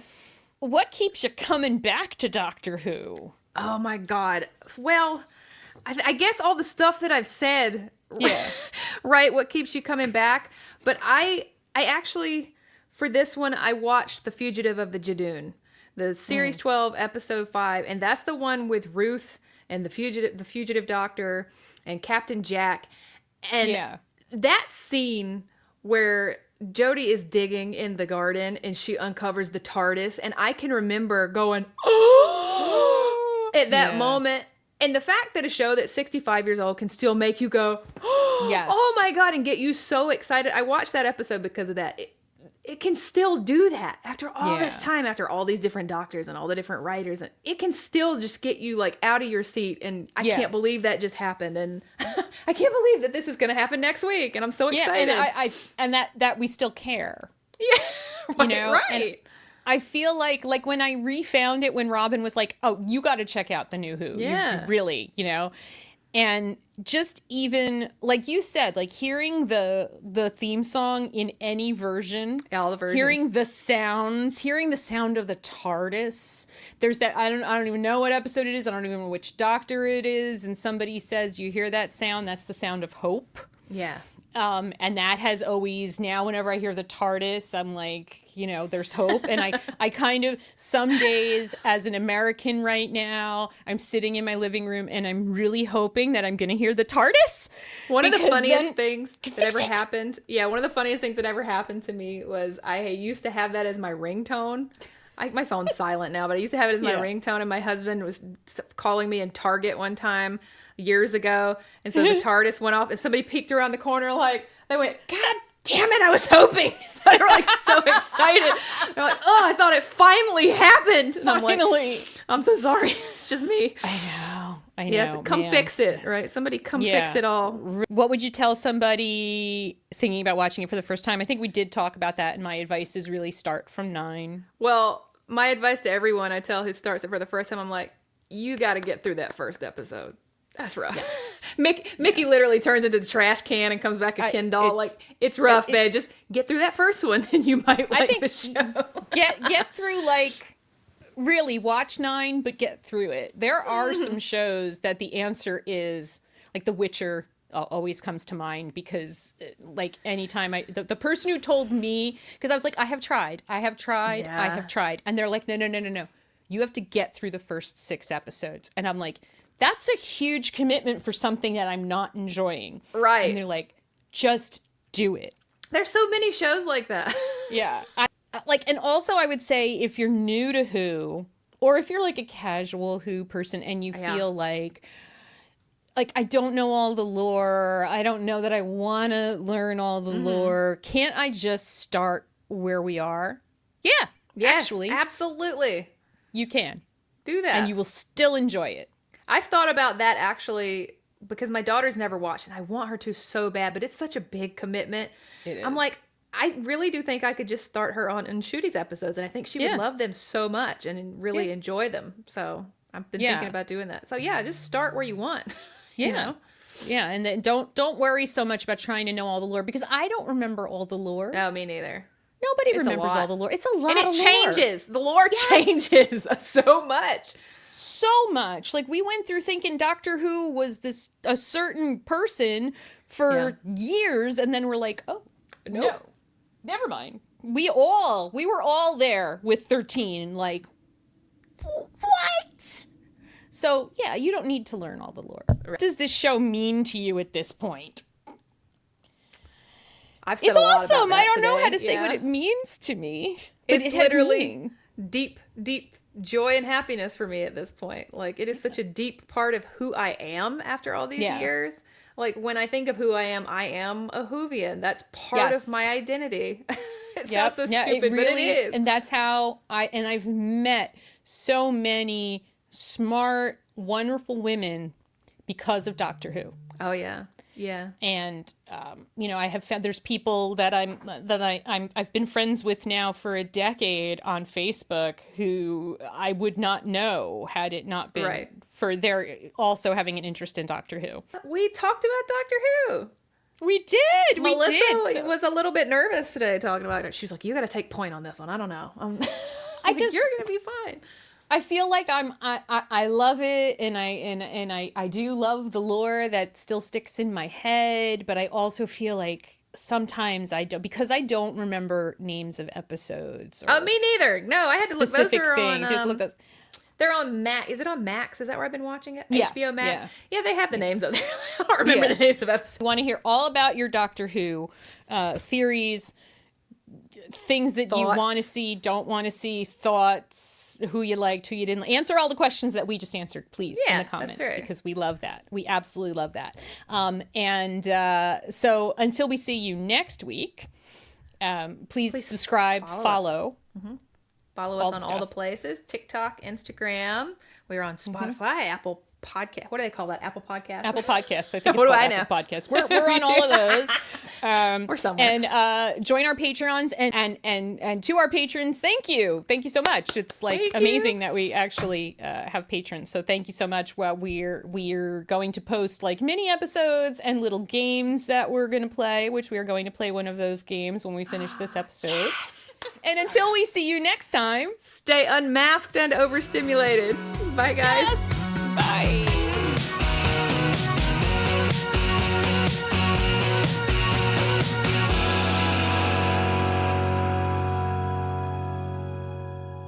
S2: What keeps you coming back to Doctor Who?
S1: Oh, my God. Well, I guess all the stuff that I've said, right, what keeps you coming back. But I actually, for this one, I watched The Fugitive of the Jadoon. The Series 12, Episode 5, and that's the one with Ruth and the fugitive Doctor and Captain Jack. And that scene where Jodie is digging in the garden and she uncovers the TARDIS, and I can remember going, oh, at that moment. And the fact that a show that's 65 years old can still make you go, oh my God, and get you so excited. I watched that episode because of that. It can still do that after all this time, after all these different doctors and all the different writers. And it can still just get you like out of your seat. And I can't believe that just happened. And I can't believe that this is going to happen next week. And I'm so excited.
S2: And that we still care.
S1: Yeah.
S2: You know?
S1: Right.
S2: And I feel like when I refound it, when Robin was like, oh, you got to check out the new Who.
S1: Yeah.
S2: You really, you know? And just even, like you said, like hearing the theme song in any version.
S1: All the versions.
S2: Hearing the sounds, hearing the sound of the TARDIS. There's that, I don't even know what episode it is. I don't even know which Doctor it is. And somebody says, you hear that sound? That's the sound of hope.
S1: Yeah.
S2: And that has always, now whenever I hear the TARDIS, I'm like, you know, there's hope. And I kind of, some days as an American right now, I'm sitting in my living room and I'm really hoping that I'm going to hear the TARDIS.
S1: One of the funniest things that ever happened. Yeah, one of the funniest things that ever happened to me was I used to have that as my ringtone. My phone's silent now, but I used to have it as my ringtone, and my husband was calling me in Target one time years ago, and so the TARDIS went off, and somebody peeked around the corner, like, they went, God damn it, I was hoping. So they were like so excited. They're like, oh, I thought it finally happened. And
S2: finally.
S1: I'm so sorry. It's just me.
S2: I know.
S1: Yeah, come fix it, right? Somebody come fix it all.
S2: What would you tell somebody thinking about watching it for the first time? I think we did talk about that, and my advice is really start from 9.
S1: Well, my advice to everyone I tell who starts it for the first time, I'm like, you got to get through that first episode. That's rough. Yes. Mickey literally turns into the trash can and comes back a Ken doll. Like, it's rough, babe. Just get through that first one and you might like the show.
S2: Get through, like, really watch 9, but get through it. There are some shows that the answer is, like The Witcher always comes to mind, because like anytime the person who told me, because I was like, I have tried. And they're like, no. You have to get through the first 6 episodes. And I'm like, that's a huge commitment for something that I'm not enjoying.
S1: Right.
S2: And they're like, just do it.
S1: There's so many shows like that.
S2: Yeah. And also I would say, if you're new to Who, or if you're like a casual Who person and you feel like I don't know all the lore, I don't know that I want to learn all the lore, can't I just start where we are? Yeah.
S1: Yes,
S2: actually.
S1: Absolutely.
S2: You can.
S1: Do that.
S2: And you will still enjoy it.
S1: I've thought about that actually, because my daughter's never watched, and I want her to so bad, but it's such a big commitment.
S2: It is.
S1: I'm like, I really do think I could just start her on Nshuti's episodes, and I think she would love them so much and really enjoy them. So I've been thinking about doing that. So yeah, just start where you want.
S2: Yeah.
S1: You know?
S2: Yeah, and then don't worry so much about trying to know all the lore, because I don't remember all the lore.
S1: No, me neither.
S2: Nobody remembers all the lore. It's a lot of lore.
S1: And it changes. The lore changes so much.
S2: So much. Like, we went through thinking Doctor Who was a certain person for years, and then we're like, oh, no. Never mind. We were all there with 13, like, what? So, yeah, you don't need to learn all the lore. Right. What does this show mean to you at this point?
S1: I've said
S2: It's
S1: a lot
S2: awesome.
S1: about that
S2: I don't know
S1: today.
S2: how to say
S1: Yeah.
S2: what it means to me. But
S1: It's
S2: it has
S1: literally
S2: meaning.
S1: deep, deep joy and happiness for me at this point. Like, it is such a deep part of who I am after all these years. Like, when I think of who I am a Whovian. That's part of my identity. It sounds so stupid, but it is.
S2: And that's how I've met so many smart, wonderful women because of Doctor Who.
S1: Oh, yeah. Yeah.
S2: And I have found there's people that I've been friends with now for a decade on Facebook who I would not know had it not been for their also having an interest in Doctor Who.
S1: We talked about Doctor Who.
S2: We did.
S1: Melissa was a little bit nervous today talking about it. She was like, "You got to take point on this one. I don't know. You're gonna be fine."
S2: I feel like I love it, and I do love the lore that still sticks in my head, but I also feel like sometimes I don't, because I don't remember names of episodes.
S1: Oh, me neither. No, I had to look. Those are
S2: things.
S1: on.
S2: You have to look those.
S1: They're on Max. Is it on Max? Is that where I've been watching it?
S2: Yeah,
S1: HBO Max.
S2: yeah.
S1: Yeah, they have the names up there. I don't remember the names of episodes.
S2: I want to hear all about your Doctor Who theories, things that you want to see, don't want to see, thoughts, who you liked, who you didn't. Answer all the questions that we just answered, please, in the comments, because we love that. We absolutely love that. So until we see you next week, please subscribe, follow.
S1: Follow us on all the places: TikTok, Instagram. We're on Spotify, Apple Podcast. What do they call that? Apple Podcast.
S2: Apple Podcasts. I think
S1: What
S2: it's
S1: do I
S2: Apple
S1: know?
S2: Podcasts. We're on all of those.
S1: We're somewhere.
S2: And join our Patreons and to our patrons, thank you so much. It's like amazing that we actually have patrons. So thank you so much. Well, we're going to post like mini episodes and little games that we're going to play, which we are going to play one of those games when we finish this episode.
S1: Yes.
S2: And until we see you next time,
S1: stay unmasked and overstimulated. Bye, guys.
S2: Yes. Bye.